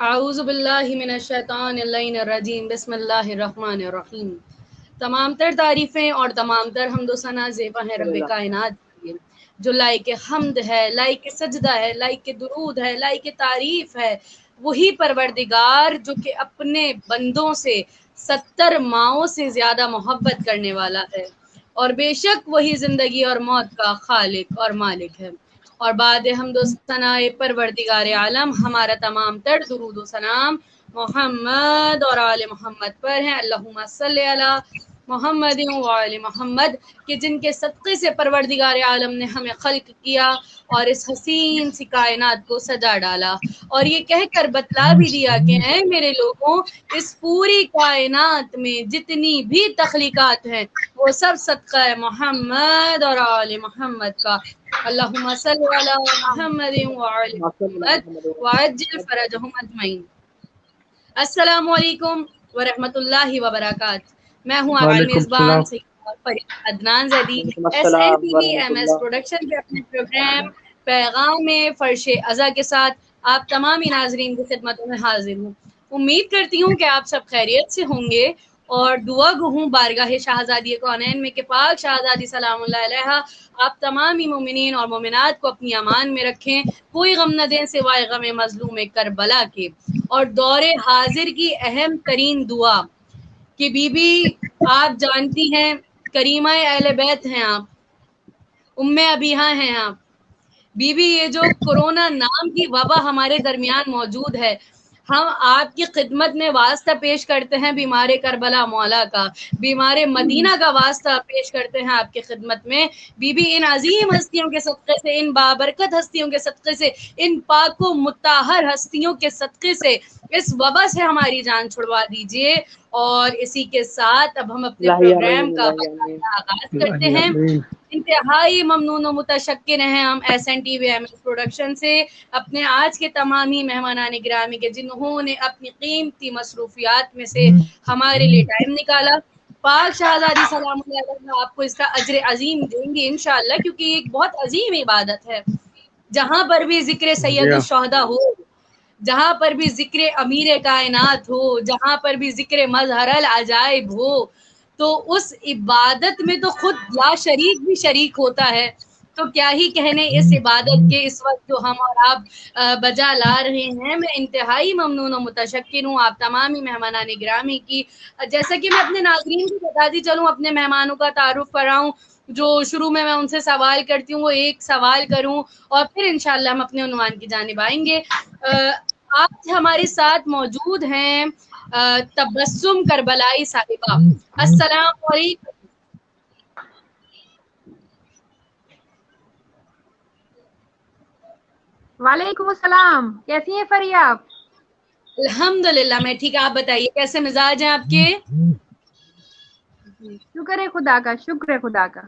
اعوذ باللہ من الشیطان اللعین الرجیم بسم اللہ الرحمن الرحیم۔ تمام تر تعریفیں اور تمام تر حمد و ثنا زیبا ہے رب کائنات کے لیے، جو لائق حمد ہے، لائق سجدہ ہے، لائق درود ہے، لائق تعریف ہے، وہی پروردگار جو کہ اپنے بندوں سے 70 ماؤں سے زیادہ محبت کرنے والا ہے، اور بے شک وہی زندگی اور موت کا خالق اور مالک ہے۔ اور بعد حمد و ثنا پروردگار عالم، ہمارا تمام تر درود و سلام محمد اور آل محمد پر ہیں۔ اللہم صلی علی محمد و آل محمد، کہ جن کے صدقے سے پروردگار عالم نے ہمیں خلق کیا اور اس حسین سی کائنات کو سجا ڈالا، اور یہ کہہ کر بتلا بھی دیا کہ اے میرے لوگوں، اس پوری کائنات میں جتنی بھی تخلیقات ہیں وہ سب صدقہ محمد اور آل محمد کا۔ اللہم صلی علی محمد وعلی محمد وعجل فرجہم اجمعین۔ السلام علیکم ورحمۃ اللہ وبرکاتہ۔ میں ہوں آپ کی میزبان سید عدنان زیدی، SNTV پروڈکشن کے اپنے پروگرام پیغام فرش ازا کے ساتھ آپ تمامی ناظرین کی خدمتوں میں حاضر ہوں۔ امید کرتی ہوں کہ آپ سب خیریت سے ہوں گے، اور دعا گو ہوں بارگاہ شہزادی کونین میں کہ پاک شہزادی سلام اللہ علیہا آپ تمامی مومنین اور مومنات کو اپنی امان میں رکھیں، کوئی غم نہ دیں سوائے غم مظلوم کربلا کے۔ اور دور حاضر کی اہم ترین دعا کہ بی بی آپ جانتی ہیں کریمہ اہل بیت ہیں، آپ ام ابیہا ہیں، آپ بی بی یہ جو کورونا نام کی وبا ہمارے درمیان موجود ہے، ہم آپ کی خدمت میں واسطہ پیش کرتے ہیں بیمار کربلا مولا کا، بیمار مدینہ کا واسطہ پیش کرتے ہیں آپ کی خدمت میں۔ بی بی ان عظیم ہستیوں کے صدقے سے، ان بابرکت ہستیوں کے صدقے سے، ان پاک و مطہر ہستیوں کے صدقے سے اس وبا سے ہماری جان چھڑوا دیجئے۔ اور اسی کے ساتھ اب ہم اپنے پروگرام کا آغاز کرتے ہیں۔ انتہائی ممنون و متشکر ہیں ہم SNTV پروڈکشن سے اپنے آج کے تمامی مہمانان گرامی کے، جنہوں نے اپنی قیمتی مصروفیات میں سے ہمارے لیے ٹائم نکالا۔ پاک شہزادی سلام اللہ علیہ آپ کو اس کا اجر عظیم دیں گے انشاءاللہ، کیونکہ یہ ایک بہت عظیم عبادت ہے۔ جہاں پر بھی ذکر سید الشہداء ہو، جہاں پر بھی ذکر امیر کائنات ہو، جہاں پر بھی ذکر مظہر العجائب ہو، تو اس عبادت میں تو خود لا شریک بھی شریک ہوتا ہے۔ تو کیا ہی کہنے اس عبادت کے اس وقت جو ہم اور آپ بجا لا رہے ہیں۔ میں انتہائی ممنون و متشکر ہوں آپ تمامی مہمانان گرامی کی۔ جیسا کہ میں اپنے ناظرین کو بتاتی چلوں، اپنے مہمانوں کا تعارف کراؤں، جو شروع میں ان سے سوال کرتی ہوں وہ ایک سوال کروں اور پھر انشاءاللہ ہم اپنے عنوان کی جانب آئیں گے۔ آج ہمارے ساتھ موجود ہیں تبسم کربلائی صاحبہ۔ السلام علیکم۔ وعلیکم السلام، کیسی ہیں فریا آپ؟ الحمدللہ میں ٹھیک، آپ بتائیے کیسے مزاج ہیں آپ کے؟ شکر ہے خدا کا، شکر ہے خدا کا۔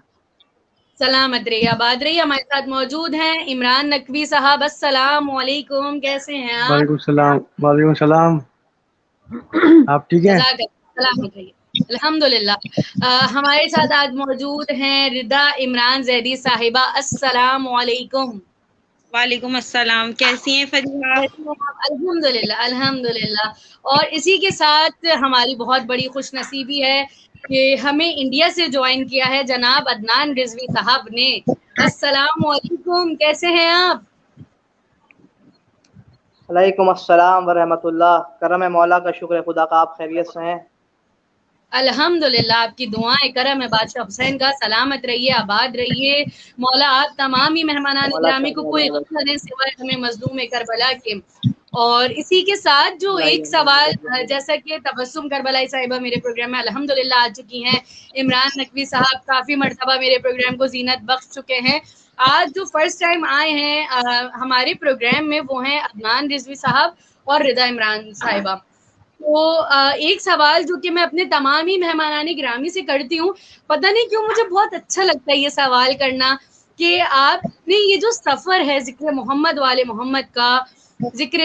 سلامت رہیے، آباد رہیے۔ ہمارے ساتھ موجود ہیں عمران نقوی صاحب۔ السلام علیکم، کیسے ہیں آپ؟ وعلیکم السلام۔ وعلیکم السلام، آپ ٹھیک ہیں؟ سلامت رہیے، الحمدللہ۔ ہمارے ساتھ آج موجود ہیں ردا عمران زیدی صاحبہ۔ السلام علیکم۔ وعلیکم السلام، کیسی ہیں فریحہ؟ الحمدللہ الحمدللہ۔ اور اسی کے ساتھ ہماری بہت بڑی خوش نصیبی ہے کہ ہمیں انڈیا سے جوائن کیا ہے جناب عدنان رضوی صاحب نے۔ السلام علیکم، کیسے ہیں آپ؟ وعلیکم السلام ورحمۃ اللہ، کرم مولا کا، شکر خدا کا، آپ خیریت سے ہیں؟ الحمدللہ، آپ کی دعائیں کرم ہے بادشاہ حسین کا۔ سلامت رہیے، آباد رہیے۔ مولا آپ تمامی مہمانان گرامی کو کوئی غم نہ دیں سوائے ہمیں مظلوم کربلا کے۔ اور اسی کے ساتھ جو ایک سوال، جیسا کہ تبسم کربلائی صاحبہ میرے پروگرام میں الحمدللہ آ چکی ہیں، عمران نقوی صاحب کافی مرتبہ میرے پروگرام کو زینت بخش چکے ہیں، آج جو فرسٹ ٹائم آئے ہیں ہمارے پروگرام میں وہ ہیں عدنان رضوی صاحب اور ردا عمران صاحبہ۔ تو ایک سوال جو کہ میں اپنے تمامی مہمانان گرامی سے کرتی ہوں، پتہ نہیں کیوں مجھے بہت اچھا لگتا ہے یہ سوال کرنا، کہ آپ نے یہ جو سفر ہے ذکر محمد والے محمد کا، ذکر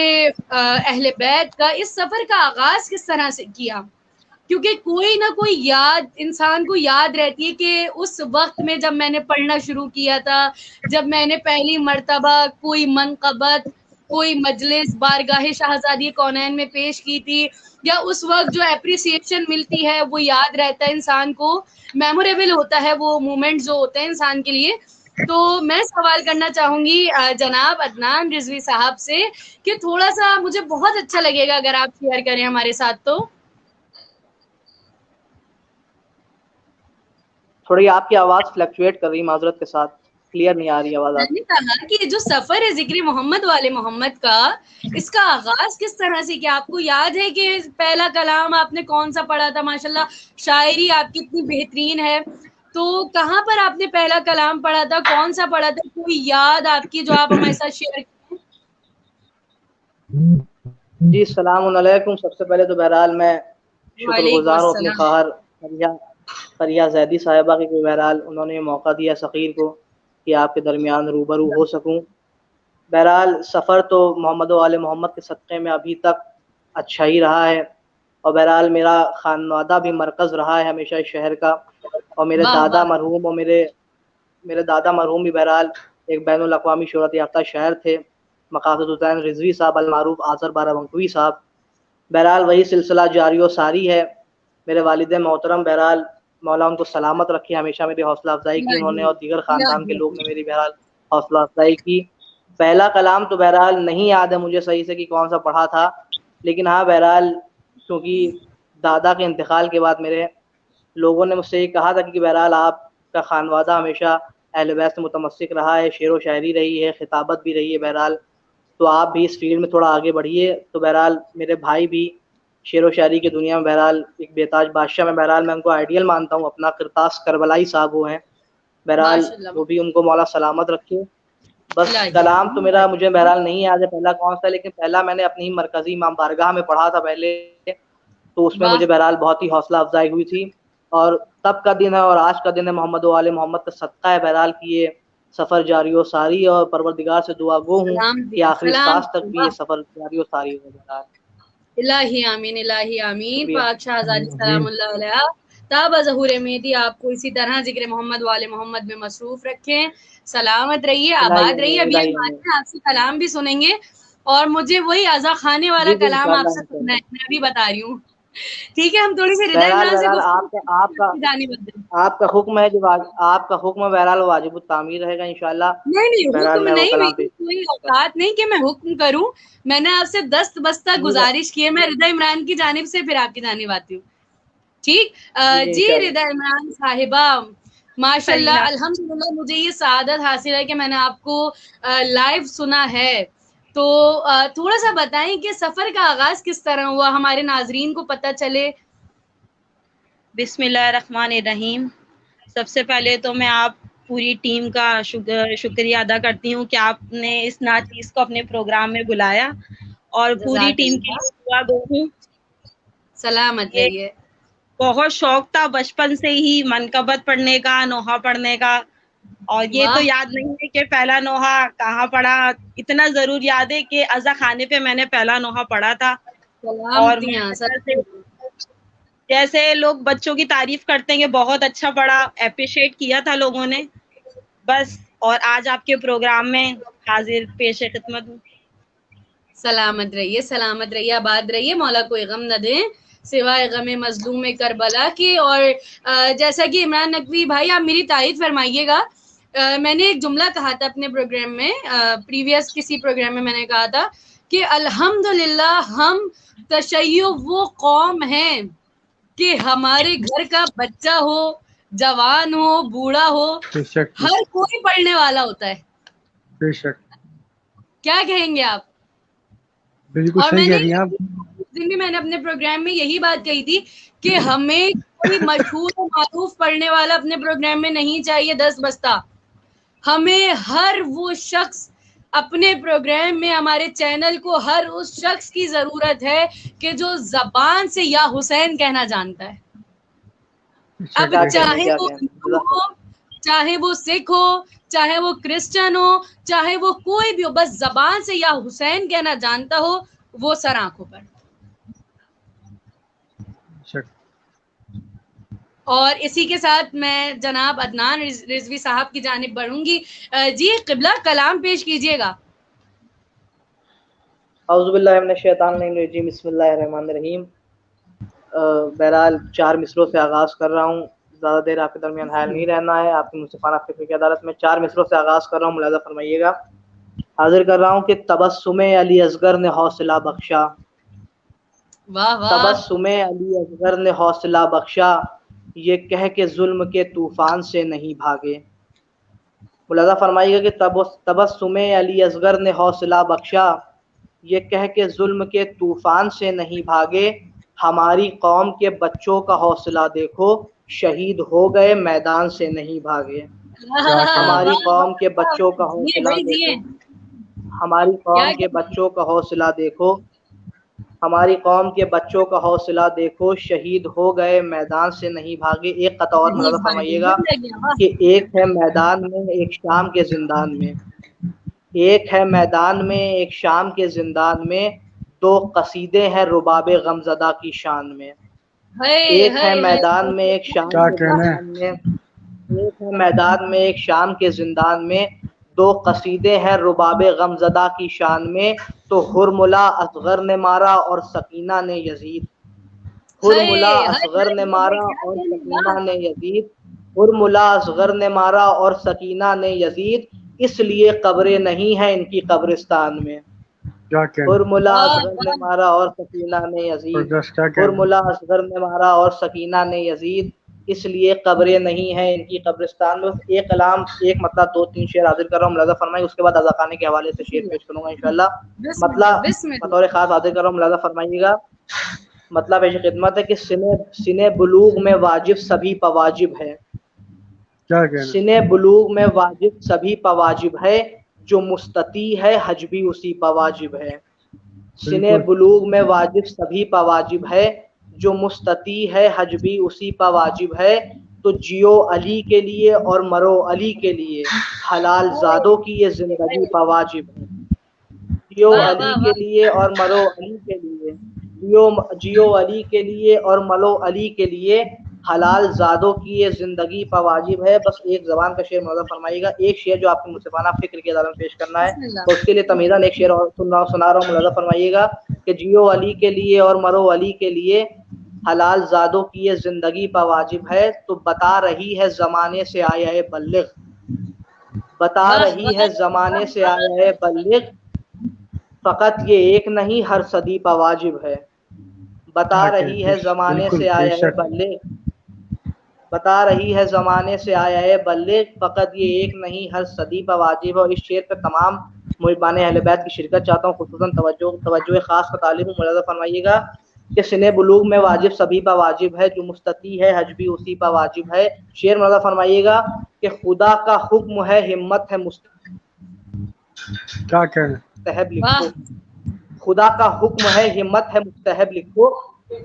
اہل بیت کا، اس سفر کا آغاز کس طرح سے کیا؟ کیونکہ کوئی نہ کوئی یاد انسان کو یاد رہتی ہے کہ اس وقت میں جب میں نے پڑھنا شروع کیا تھا، جب میں نے پہلی مرتبہ کوئی منقبت کوئی مجلس بارگاہ شہزادی کونین میں پیش کی تھی, یا اس وقت جو اپریسیشن ملتی ہے وہ یاد رہتا ہے انسان کو, میموریبل ہوتا ہے وہ مومنٹ جو ہوتے ہیں انسان کے لیے. تو میں سوال کرنا چاہوں گی جناب عدنان رضوی صاحب سے کہ تھوڑا سا مجھے بہت اچھا لگے گا اگر آپ شیئر کریں ہمارے ساتھ. تو تھوڑی آپ کی آواز فلیکچویٹ کر رہی, معذرت کے ساتھ کلیئر نہیں آ رہی آواز آپ میں نے کہا کہ جو سفر ہے ذکر محمد والے محمد کا, اس کا آغاز کس طرح سے کیا؟ آپ کو یاد ہے کہ پہلا کلام آپ نے کون سا پڑھا تھا؟ ماشاءاللہ شاعری آپ کی اتنی بہترین ہے, تو کہاں پر آپ نے پہلا کلام پڑھا تھا, کون سا پڑھا تھا, کوئی یاد آپ کی جو آپ ہمارے ساتھ شیئر کریں؟ جی السلام علیکم. سب سے پہلے تو بہرحال میں شکر گزار ہوں اپنے خواہر فریہ زیدی صاحبہ کی, کہ بہرحال انہوں نے موقع دیا سقیر کو کہ آپ کے درمیان روبرو ہو سکوں. بہرحال سفر تو محمد و آل محمد کے صدقے میں ابھی تک اچھا ہی رہا ہے, اور بہرحال میرا خانوادہ بھی مرکز رہا ہے ہمیشہ اس شہر کا, اور میرے دادا مرحوم اور میرے دادا مرحوم بھی بہرحال ایک بین الاقوامی شہرت یافتہ شہر تھے, مقاصد حسین رضوی صاحب المعروف آذر بارہ بنکوی صاحب. بہرحال وہی سلسلہ جاری و ساری ہے. میرے والد محترم بہرحال مولا ان کو سلامت رکھے, ہمیشہ میری حوصلہ افزائی کی انہوں نے, اور دیگر خاندان کے لوگ نے میری بہرحال حوصلہ افزائی کی. پہلا کلام تو بہرحال نہیں یاد ہے مجھے صحیح سے کہ کون سا پڑھا تھا, لیکن ہاں بہرحال کیونکہ دادا کے انتقال کے بعد میرے لوگوں نے مجھ سے یہ کہا تھا کہ بہرحال آپ کا خانوادہ ہمیشہ اہل بیت سے متمسک رہا ہے, شعر و شاعری رہی ہے, خطابت بھی رہی ہے, بہرحال تو آپ بھی اس فیلڈ میں تھوڑا آگے بڑھیے. تو بہرحال میرے بھائی بھی شعر و شاعری کی دنیا میں بہرحال ایک بیتاج بادشاہ میں, بہرحال میں ان کو آئیڈیل مانتا ہوں اپنا. کرتاس کربلائی صاحب وہ ہیں, بہرحال وہ بھی ان کو مولا سلامت رکھے. بس کلام تو میرا مجھے بہرحال نہیں یاد ہے پہلا کون سا, لیکن پہلا میں نے اپنی ہی مرکزی امام بارگاہ میں پڑھا تھا پہلے, تو اس میں مجھے بہرحال بہت ہی حوصلہ افزائی ہوئی تھی. اور تب کا دن ہے اور آج کا دن ہے محمد و آل محمد کا صدقہ ہے بہرحال کی یہ سفر جاری و ساری, اور پروردگار سے دعا گو ہوں کہ آخری سانس تک بھی یہ سفر جاری و ساری ہو. بہرحال الہی آمین, الہی آمین. پاک شہزادی سلام اللہ علیہ تابع ظہور مہدی آپ کو اسی طرح ذکر محمد والے محمد میں مصروف رکھیں. سلامت رہیے, آباد رہیے. ابھی ہم آپ سے کلام بھی سنیں گے, اور مجھے وہی عزا خانے والا کلام آپ سے سننا ہے, میں ابھی بتا رہی ہوں. ٹھیک ہے, ہم تھوڑی سی رضا عمران سے آپ کا حکم ہے, جو آپ کا حکم ہے بہرحال واجب التعمیر رہے گا انشاءاللہ. نہیں حکم نہیں, میری کوئی اوقات نہیں کہ میں حکم کروں. میں نے آپ سے دست بستہ گزارش کی ہے, میں رضا عمران کی جانب سے پھر آپ کی جانب آتی ہوں. ٹھیک جی رضا عمران صاحبہ, ماشاء اللہ الحمدللہ مجھے یہ سعادت حاصل ہے کہ میں نے آپ کو لائیو سنا ہے. تو تھوڑا سا بتائیں کہ سفر کا آغاز کس طرح ہوا, ہمارے ناظرین کو پتہ چلے. بسم اللہ الرحمن الرحیم. سب سے پہلے تو میں آپ پوری ٹیم کا شکریہ ادا کرتی ہوں کہ آپ نے اس ناچیز کو اپنے پروگرام میں بلایا, اور پوری ٹیم کی دعا گو ہوں. سلامت رہیے. بہت شوق تھا بچپن سے ہی منقبت پڑھنے کا, نوحہ پڑھنے کا, اور یہ تو یاد نہیں ہے کہ پہلا نوحہ کہاں پڑھا. اتنا ضرور یاد ہے کہ عزا خانے پہ میں نے پہلا نوحہ پڑھا تھا. اور جیسے لوگ بچوں کی تعریف کرتے ہیں کہ بہت اچھا پڑھا, اپریشیٹ کیا تھا لوگوں نے بس, اور آج آپ کے پروگرام میں حاضر پیش خدمت ہوں. سلامت رہیے, سلامت رہیے, آباد رہیے. مولا کوئی غم نہ دیں سوائے غم مظلوم کربلا کی. اور جیسا کہ عمران نقوی بھائی آپ میری تائید فرمائیے گا, میں نے ایک جملہ کہا تھا اپنے پروگرام میں, پریویس کسی پروگرام میں نے کہا تھا کہ الحمدللہ ہم تشیع وہ قوم ہیں کہ ہمارے گھر کا بچہ ہو, جوان ہو, بوڑھا ہو, ہر کوئی پڑھنے والا ہوتا ہے. بے شک. کیا کہیں گے آپ؟ بالکل صحیح کہہ رہی ہیں آپ. دن بھی میں نے اپنے پروگرام میں یہی بات کہی تھی کہ ہمیں کوئی مشہور و معروف پڑھنے والا اپنے پروگرام میں نہیں چاہیے 10 بستہ. ہمیں ہر وہ شخص اپنے پروگرام میں, ہمارے چینل کو ہر اس شخص کی ضرورت ہے کہ جو زبان سے یا حسین کہنا جانتا ہے. اب چاہے وہ ہندو ہو, چاہے وہ سکھ ہو, چاہے وہ کرسچن ہو, چاہے وہ کوئی بھی ہو, بس زبان سے یا حسین کہنا جانتا ہو وہ سر آنکھوں پر. اور اسی کے ساتھ میں جناب عدنان رضوی صاحب کی جانب بڑھوں گی. جی قبلہ کلام پیش کیجیے گا. اعوذ باللہ من الشیطان الرجیم، بسم اللہ الرحمن الرحیم۔ بہرحال 4 مصروں سے آغاز کر رہا ہوں، زیادہ دیر آپ کے درمیان حائل نہیں رہنا ہے۔ آپ کی منصفانہ فکر کی عدالت میں 4 مصروں سے آغاز کر رہا ہوں، ملاحظہ فرمائیے گا۔ حاضر کر رہا ہوں کہ تبسم علی اصغر نے حوصلہ بخشا، واہ واہ، تبسم علی اصغر نے حوصلہ بخشا، یہ کہہ کے ظلم کے طوفان سے نہیں بھاگے۔ ملاحظہ فرمائیے گا کہ تبسم علی اصغر نے حوصلہ بخشا، یہ کہہ کے ظلم کے طوفان سے نہیں بھاگے۔ ہماری قوم کے بچوں کا حوصلہ دیکھو، شہید ہو گئے میدان سے نہیں بھاگے۔ ہماری قوم کے بچوں کا حوصلہ دیکھو، ہماری قوم کے بچوں کا حوصلہ دیکھو، ہماری قوم کے بچوں کا حوصلہ دیکھو، شہید ہو گئے میدان سے نہیں بھاگے۔ ایک قطع اور ملاحظہ فرمائیے گا کہ ایک ہے میدان میں ایک شام کے زندان میں، ایک ہے میدان میں ایک شام کے زندان میں، 2 قصیدے ہیں رباب غمزدہ کی شان میں۔ ایک ہے میدان میں ایک شام کے زندان میں، ایک ہے میدان میں ایک شام کے زندان میں، 2 قصیدے ہیں رباب غمزدہ کی شان میں، تو ہرملا اصغر نے مارا اور سکینہ نے یزید، ہرملا اصغر نے مارا اور سکینہ نے یزید، ہرملا اصغر نے مارا اور سکینہ نے یزید، اس لیے قبریں نہیں ہیں ان کی قبرستان میں۔ ہرملا اصغر نے مارا اور سکینہ نے یزید، ہرملا اصغر نے مارا اور سکینہ نے یزید، اس لیے قبریں نہیں ہیں ان کی قبرستان میں۔ ایک کلام، ایک مطلب 2-3 شعر حاضر کر رہا ہوں، ملاحظہ فرمائیے، اس کے بعد رضا خانے کے حوالے سے شعر پیش کروں گا انشاءاللہ۔ مطلب بطور خاص حاضر کر رہا ہوں، ملاحظہ فرمائیے گا۔ مطلب پیش خدمت ہے کہ سنے بلوغ میں واجب سبھی پواجب ہے، سنے بلوغ میں واجب سبھی پواجب ہے، جو مستطیع ہے حج بھی اسی پواجب ہے۔ سنے بلوغ میں واجب سبھی پواجب ہے، جو مستطیع ہے حج بھی اسی پواجب ہے، تو جیو علی کے لیے اور مرو علی کے لیے، حلال زادوں کی یہ زندگی پواجب ہے۔ جیو علی کے لیے اور مرو علی کے لیے، جیو علی کے لیے اور ملو علی کے لیے، حلال زادوں کی یہ زندگی پواجب ہے۔ بس ایک زبان کا شعر ملاحظہ فرمائیے گا، ایک شعر جو آپ کی منصفانہ فکر کی عدالت میں پیش کرنا ہے، تو اس کے لیے تمیزاً ایک شعر اور سنا رہا ہوں، ملاحظہ فرمائیے گا کہ جیو علی کے لیے اور مرو علی کے لیے، حلال زادوں کی یہ زندگی پواجب ہے، تو بتا رہی ہے زمانے سے آیا ہے بلغ، بتا رہی ہے زمانے سے آیا ہے بلغ، فقط یہ ایک نہیں ہر صدی پواجب ہے۔ بتا رہی ہے زمانے سے آیا ہے بلغ، بتا رہی ہے زمانے سے آیا ہے بلغ، فقط یہ ایک نہیں ہر صدی پواجب ہے۔ اور اس شعر پہ تمام محبان اہل بیت کی شرکت چاہتا ہوں، خصوصاً توجہ خاص کا طالب ہوں، ملاحظہ فرمائیے گا کہ سنے بلوغ میں واجب سبھی پا واجب ہے، جو مستطیع ہے حج بھی اسی پا واجب ہے۔ شعر ملاحظہ فرمائیے گا کہ خدا کا حکم ہے ہمت ہے مستحب لکھو، خدا کا حکم ہے ہمت ہے مستحب لکھو،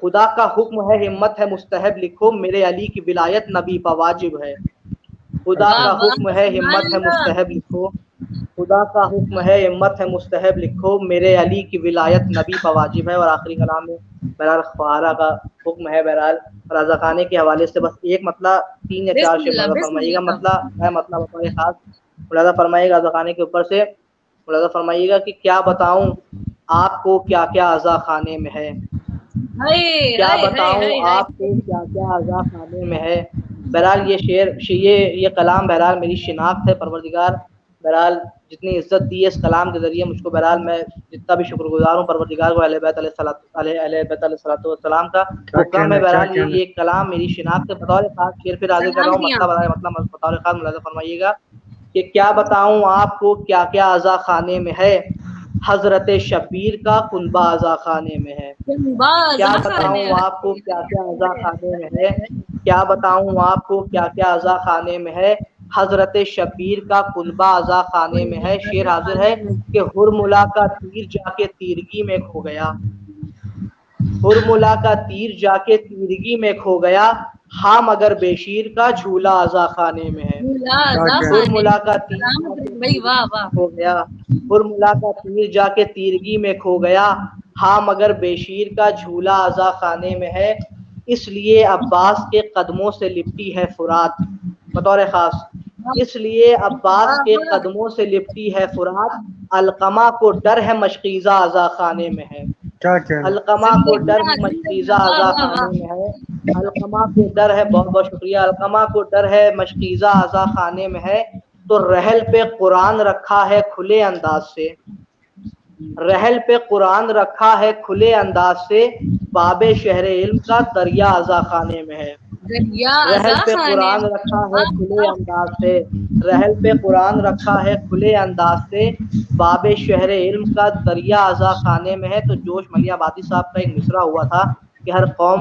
خدا کا حکم ہے ہمت ہے مستحب لکھو، میرے علی کی ولایت نبی پا واجب ہے۔ خدا کا حکم ہے ہمت ہے مستحب لکھو، خدا کا حکم ہے ہمت ہے مستحب لکھو، میرے علی کی ولایت نبی پا واجب ہے۔ اور آخری کلام میں بہرحال خواہرہ کا حکم ہے، بہرحال رضا خانے کے حوالے سے بس ایک مطلب 3 یا 4 شعر ملاحظہ فرمائیے گا، مطلب بطور خاص ملاحظہ فرمائیے گا رضا خانے کے اوپر سے، ملاحظہ فرمائیے گا کہ کیا بتاؤں آپ کو کیا کیا عزا خانے میں ہے، کیا بتاؤں آپ کو کیا کیا عزا خانے میں ہے۔ بہرحال یہ شعر یہ کلام بہرحال میری شناخت ہے، پروردگار بہرحال جتنی عزت دی ہے اس کلام کے ذریعے مجھ کو، بہرحال میں جتنا بھی شکر گزار ہوں پروردگار کو، اہل بیت علیہ السلام کا حکم ہے۔ بہرحال یہ کلام میری شناخت ہے، بطور خاص شعر پھر حاضر کر رہا ہوں، مطلب بطور خاص ملاحظہ فرمائیے گا کہ کیا بتاؤں آپ کو کیا کیا عزا خانے میں ہے، حضرت شبیر کا کنبہ عزا خانے میں ہے۔ کیا بتاؤں آپ کو کیا کیا عزا خانے میں ہے، کیا بتاؤں آپ کو کیا کیا عزا خانے میں ہے، حضرت شبیر کا کنبہ عزا خانے میں ہے۔ شعر حاضر ہے کہ ہرملا کا تیر جا کے تیرگی میں کھو گیا، ہرملا کا تیر جا کے تیرگی میں کھو گیا، ہاں مگر بے شیر کا جھولا عزا خانے میں ہے۔ ہرملا کا تیر کھو گیا، ہرملا کا تیر جا کے تیرگی میں کھو گیا، ہاں مگر بے شیر کا جھولا عزا خانے میں ہے، اس لیے عباس کے قدموں سے لپٹی ہے فرات، بطور خاص اس لیے عباس کے قدموں سے لپٹی ہے فرات، علقمہ کو ڈر ہے مشکیزہ اعضا خانے میں ہے، علقمہ کو ڈر ہے مشکیزہ اعضا خانے میں ہے، علقمہ کو ڈر ہے، بہت بہت شکریہ، علقمہ کو ڈر ہے مشکیزہ اعضا خانے میں ہے، تو رحل پہ قرآن رکھا ہے کھلے انداز سے، رحل پہ قرآن رکھا ہے کھلے انداز سے، باب شہر علم کا دریا اعضا خانے میں ہے، رحل پہ قرآن رکھا ہے کھلے انداز سے، رحل پہ قرآن رکھا ہے کھلے انداز سے، باب شہر علم کا دریا اعضا خانے میں ہے۔ تو جوش ملیح آبادی صاحب کا ایک مصرع ہوا تھا کہ ہر قوم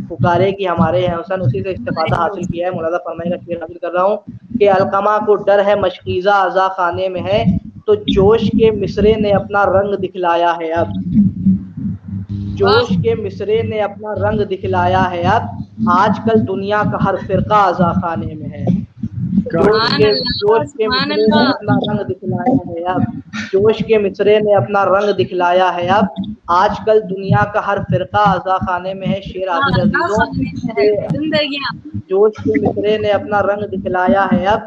پکارے کہ ہمارے ہیں حسن، اسی سے استفادہ حاصل کیا ہے، مولانا فرمائے کا شعر حاصل کر رہا ہوں کہ علقمہ کو ڈر ہے مشکیزہ اعضا خانے میں ہے، تو جوش کے مصرے نے اپنا رنگ دکھلایا ہے اب، جوش کے مصرے نے اپنا رنگ دکھلایا ہے اب، آج کل دنیا کا ہر فرقہ اعضا خانے میں ہے، جوش کے مصرے نے اپنا رنگ دکھلایا ہے اب، جوش کے مصرے نے اپنا رنگ دکھلایا ہے اب، آج کل دنیا کا ہر فرقہ اعضا خانے میں ہے۔ شیر عابد عزیزوں، جوش کے مصرے نے اپنا رنگ دکھلایا ہے اب،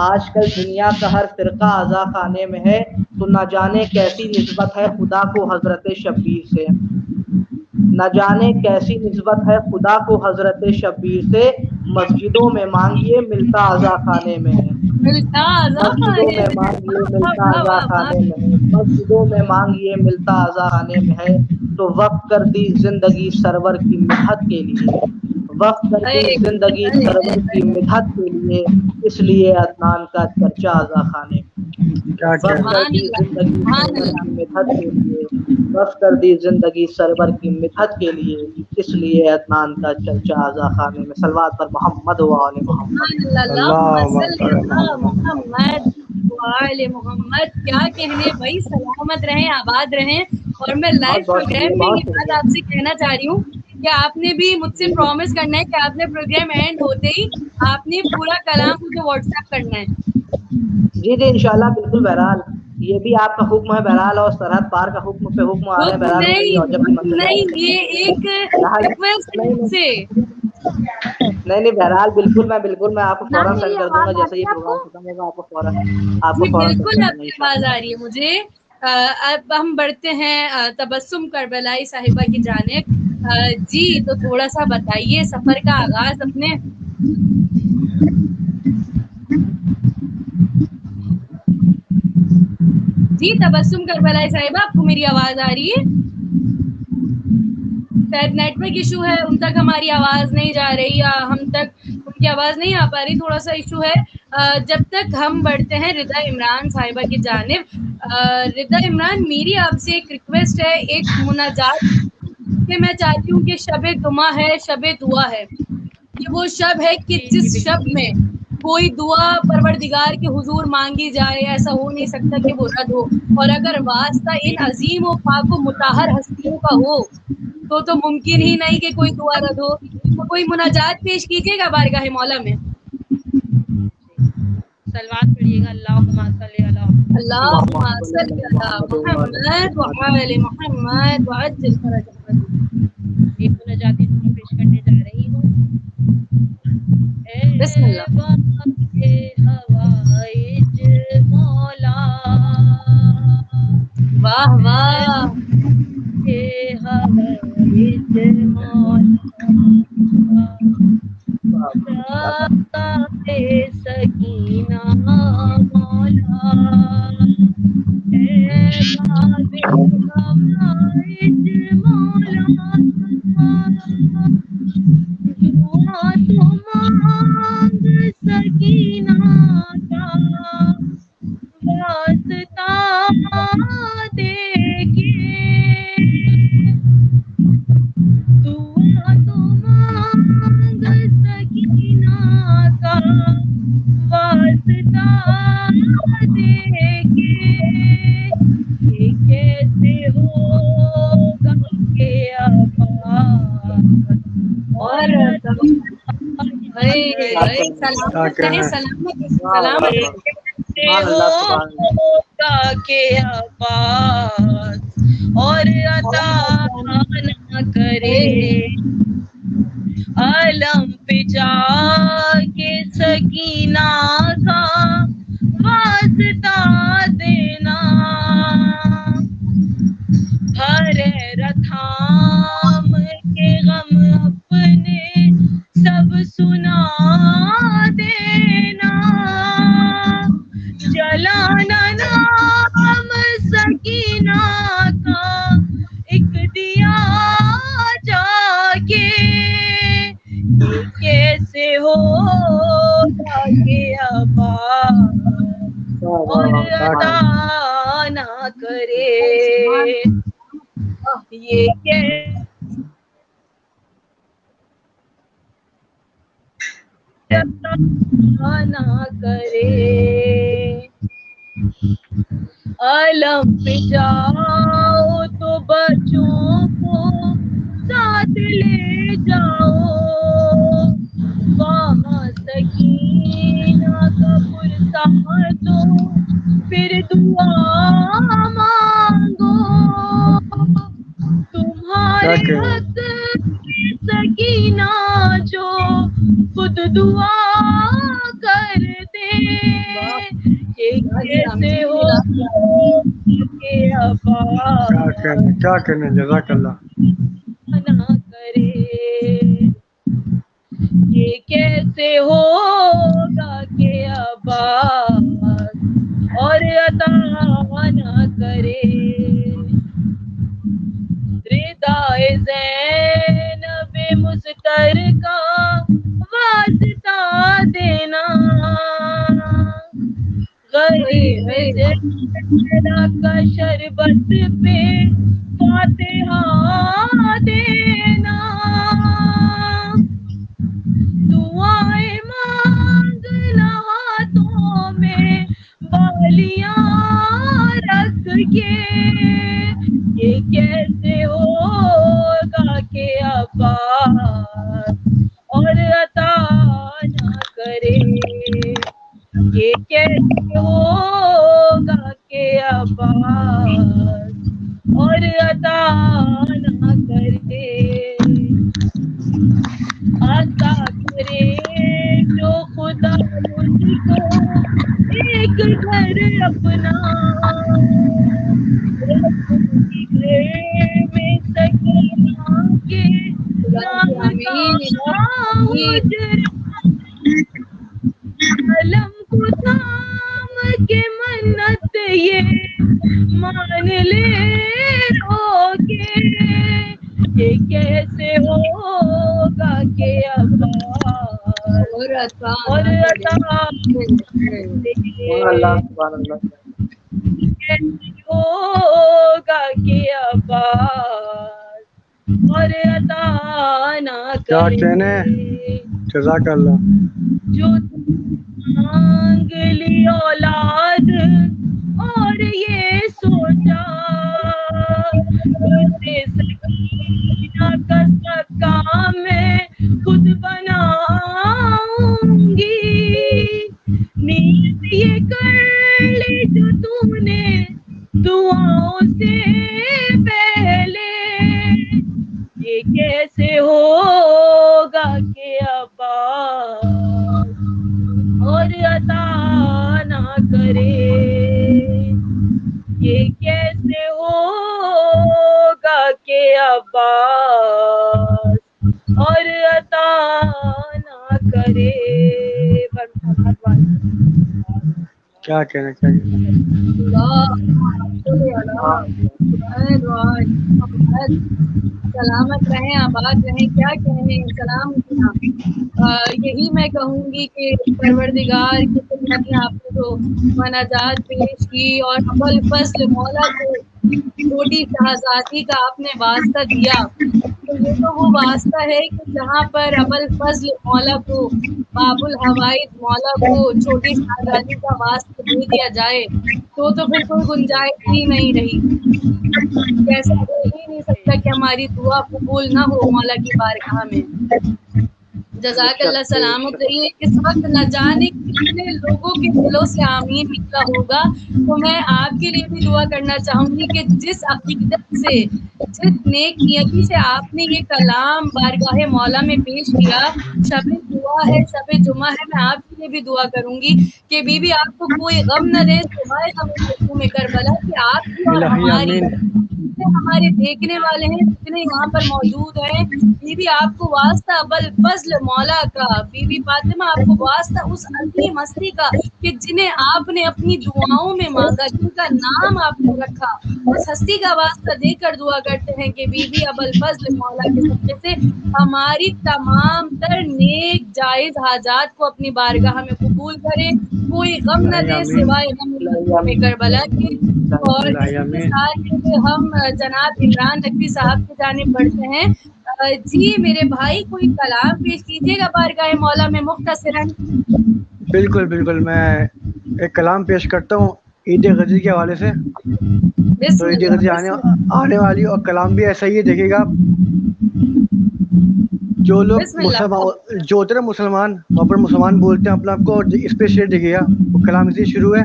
آج کل دنیا کا ہر فرقہ اعضا خانے میں ہے، تو نہ جانے کیسی نسبت ہے خدا کو حضرت شبیر سے، نہ جانے کیسی نسبت ہے خدا کو حضرت شبیر سے، مسجدوں میں مانگیے ملتا اعضا خانے میں ہے، مسجدوں میں مانگیے ملتا اعضا خانے میں ہے، مسجدوں میں مانگیے ملتا اعضا خانے میں ہے، تو وقت کر دی زندگی سرور کی مدحت کے لیے، وقت کر دی زندگی سرور کی مدحت کے لیے، اس لیے عدنان کا چرچا اعضا خانے میں، وقت کر دی زندگی سرور کی مدحت کے لیے، وقت کر دی زندگی سرور کی مدحت کے لیے، اس لیے عدنان کا چرچا اعضا خانے میں۔ صلوات پر محمد و آل محمد۔ کیا کہنے بھائی، سلامت رہیں، آباد رہیں۔ اور میں لائیو پروگرام میں یہ بات آپ سے کہنا چاہ رہی ہوں کہ آپ نے بھی مجھ سے پرومس کرنا ہے کہ آپ نے پروگرام اینڈ ہوتے ہی آپ نے پورا کلام مجھے واٹس ایپ کرنا ہے۔ جی جی انشاءاللہ، بالکل، بہرحال یہ بھی آپ کا حکم ہے، بہرحال، اور سرحد پار کا حکم پہ حکم آ رہا ہے، بہرحال نہیں، یہ ایک ریکویسٹ سے نہیں، بہرحال بالکل میں آپ کو فوراً سینڈ کر دوں گا، جیسے یہ پروگرام ختم ہوگا آپ کو فوراً بالکل آپ کی آواز آ رہی ہے مجھے۔ اب ہم بڑھتے ہیں تبسم کربلائی صاحبہ کی جانب۔ جی تو تھوڑا سا بتائیے سفر کا آغاز اپنے۔ جی تبسم کربلائی صاحبہ، آپ کو میری آواز آ رہی ہے؟ شاید نیٹ ورک ایشو ہے، ان تک ہماری آواز نہیں جا رہی یا ہم تک ان کی آواز نہیں آ پا رہی، تھوڑا سا ایشو ہے۔ جب تک ہم بڑھتے ہیں رضا عمران صاحبہ کی جانب۔ رضا عمران، میری آپ سے ایک ریکویسٹ ہے، ایک مناجات کہ میں چاہتی ہوں کہ شب دمہ ہے، شب دعا ہے، یہ وہ شب ہے کہ جس شب میں کوئی دعا پروردگار کے حضور مانگی جائے، ایسا ہو نہیں سکتا کہ وہ رد ہو، اور اگر واسطہ ان عظیم و پاک و مطہر ہستیوں کا ہو تو ممکن ہی نہیں کہ کوئی دعا رد ہو۔ تو کوئی مناجات پیش کیجیے گا بارگاہ مولا میں۔ صلوات پڑھیے گا، اللہم صلی علی محمد وعلی محمد وعجل فرجہ۔ ایک مناجاتی میں پیش کرنے جا رہی ہوں۔ بسم اللہ۔ ہوائج مولا، واہ واہ، ہوائج مولا، سکینہ مولا، ہوائج مولا، دعا تو مانگ سکینہ کا واسطہ دے کے، دعا تو مانگ سکینہ کا واسطہ دے کے، یہ کیسے ہوگا کہ اور اور عطا نہ کرے علم پہ جا کے سکینہ کا واسطہ دینا، ہر تھام کے غم اپنے سب سنا دینا، جلانا نام سکینہ کا ایک دیا جا کے، یہ کیسے ہوگا کہ آباد اور عطا نہ کرے، یہ کیسے نہ کرے، علم پہ جاؤ تو بچوں کو ساتھ لے جاؤ، وہاں سکینہ کا پرسہ دو پھر دعا مانگو، تمہارے حق کی سکینہ جو خود دعا کر دے، یہ کیسے ہو کہ آباد کیا کہنے جزاک اللہ نہ کرے، یہ کیسے ہوگا کہ آباد اور عطا نہ کرے، ردائے زینب مسترکہ واسطہ دینا، غریب زہرا کا شربت پہ فاتحہ دینا، دعائیں مانگنا ہاتھوں میں بالیاں رکھ کے، یہ کیسے ہوگا کہ آباد اور عطا نہ کرے، یہ کیسے ہوگا کہ آباد اور عطا نہ کرے، عطا کرے جو خدا مجھ کو ایک گھر اپنا، میں سکینہ کے نام کا علم کو تھام کے منت یہ مان لے رو کے، یہ کیسے ہوگا کہ آباد اور عطا ہوگا کہ آباد اور عطا نہ کیا کرے، کہنے جزاک اللہ جو مانگ لی اولاد اور یہ سوچا اسے سکینہ کا سکا میں خود بناؤں گی، نیت یہ کر لی جو تم نے دعاؤں سے پہلے، یہ کیسے ہوگا کہ آباد اور عطا نہ کرے، یہ کیسے ہوگا کہ آباد اور عطا نہ کرے، کیا کہنے چاہیے سلامت رہیں آباد رہیں، کیا کہنے سلام کیا، یہی میں کہوں گی کہ پروردگار کی خدمت میں آپ نے جو مناجات پیش کی اور ابو الفضل مولا کو چھوٹی شہزادی کا آپ نے واسطہ دیا، تو یہ تو وہ واسطہ ہے کہ جہاں پر ابو الفضل مولا کو باب الحوائج مولا کو چھوٹی شہزادی کا واسطہ دے دیا جائے تو پھر کوئی گنجائش ہی نہیں رہی، ایسا ہو ہی نہیں سکتا کہ ہماری دعا قبول نہ ہو مولا کی بارگاہ میں۔ جزاک اللہ سلامت رہیے. اس وقت نہ جانے کتنے لوگوں کے دلوں سے آمین نکلا ہوگا. تو میں آپ کے لیے بھی دعا کرنا چاہوں گی کہ جس عقیدت سے، جس نیک نیتی سے آپ نے یہ کلام بارگاہ مولا میں پیش کیا، شب دعا ہے، شب جمعہ ہے، میں آپ کے لیے بھی دعا کروں گی کہ بی بی آپ کو کوئی غم نہ دے سوائے غم میں کربلا، کہ آپ کی اور ہماری ہمارے دیکھنے والے ہیں جتنے یہاں پر موجود ہیں، بی بی آپ کو واسطہ بل فضل مولا کا، بی بی فاطمہ آپ کو واسطہ اس عظیم ہستی کا کہ جنہیں آپ نے اپنی دعاؤں میں مانگا، جن کا نام آپ نے رکھا، اس ہستی کا واسطہ دے کر دعا کرتے ہیں کہ بی بی ابل فضل مولا کے صدقے سے ہماری تمام تر نیک جائز حاجات کو اپنی بارگاہ میں قبول کرے، کوئی غم نہ دے سوائے غم میں کربلا کے. اور اس کے ساتھ ہم جناب عمران نقوی صاحب کی جانب بڑھتے ہیں. جی میرے بھائی کوئی کلام پیش کیجیے گا بارگاہ مولا میں مختصراً. بالکل بالکل، میں ایک کلام پیش کرتا ہوں عید غدیر کے حوالے سے. تو عید غدیر آنے والی، اور کلام بھی ایسا ہی ہے. دیکھیے گا جو لوگ جو ہوتے ہیں مسلمان، وہاں پر مسلمان بولتے ہیں اپنے آپ کو، اور اس پہ شعر دیکھیے گا، وہ کلام اسی شروع ہے.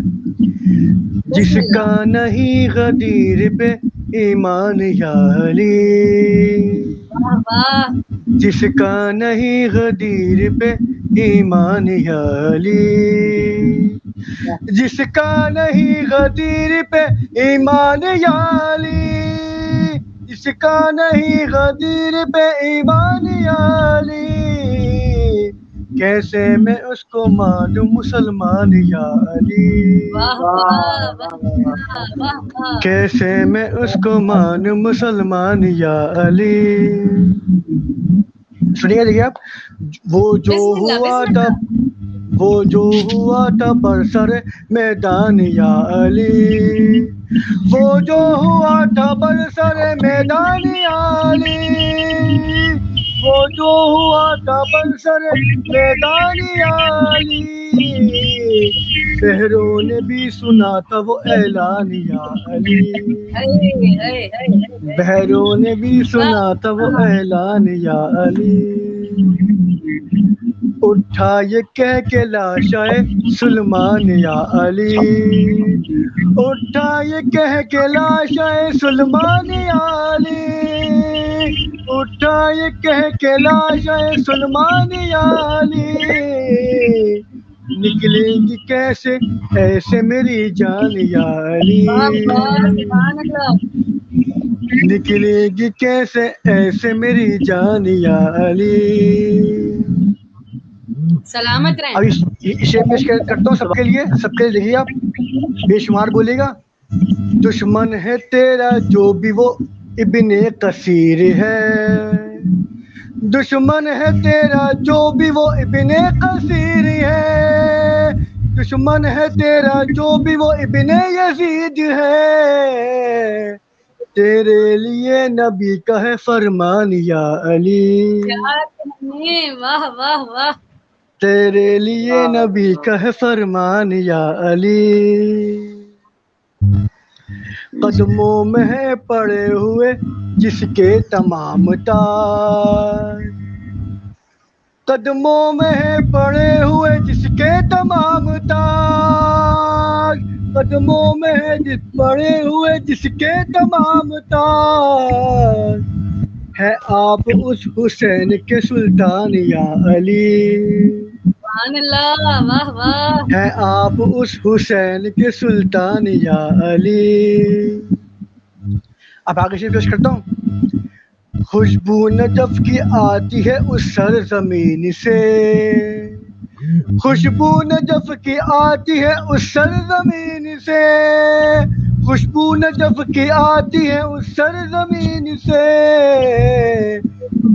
جس کا نہیں غدیر پہ ایمان یا علی، جس کا نہیں غدیر پہ ایمان یا علی، جس کا نہیں غدیر پہ ایمان یا علی، جس کا نہیں غدیر پہ ایمان یا علی، کیسے میں اس کو مانوں مسلمان یا علی، کیسے میں اس کو مانوں مسلمان یا علی. سنیے دیکھیے آپ، وہ جو ہوا تھا پر سر میدان یا علی، وہ جو ہوا تھا پر سر میدان یا علی، وہ جو ہوا تھا پر سر میدان یا علی، شہروں نے بھی سنا تھا وہ اعلان یا علی، بحروں نے بھی سنا تھا وہ اعلان یا علی. اٹھا یہ کہہ کے لاشائے سلمان یا علی، اٹھا یہ کہہ کے لاشائے سلمان یا علی، اٹھا یہ کہہ کے لاشائے سلمان یا علی، نکلے گی کیسے ایسے میری جان یا علی، نکلے گی کیسے ایسے میری جان یا علی. سلامت رہیں. اب اسے پیش کرتا ہوں سب کے لیے دیکھیے آپ، بے شمار بولے گا. دشمن ہے تیرا جو بھی وہ ابن کثیر ہے، دشمن ہے تیرا جو بھی وہ ابن کثیر ہے، دشمن ہے تیرا جو بھی وہ ابن یزید ہے، تیرے لیے نبی کا ہے فرمان یا علی، واہ واہ واہ، تیرے لیے نبی کا ہے فرمان یا علی. قدموں میں ہے پڑے ہوئے جس کے تمام تاج، قدموں میں ہے پڑے ہوئے جس کے تمام تاج، قدموں میں ہے پڑے ہوئے جس کے تمام تاج، ہے آپ اس حسین کے سلطان یا علی، سبحان اللہ، واہ واہ، ہے آپ اس حسین کے سلطان یا علی. اب آگے سے پیش کرتا ہوں. خوشبو نجف کی آتی ہے اس سرزمین سے، خوشبو نجف کی آتی ہے اس سرزمین سے، خوشبو نجف کی آتی ہے اس سرزمین سے،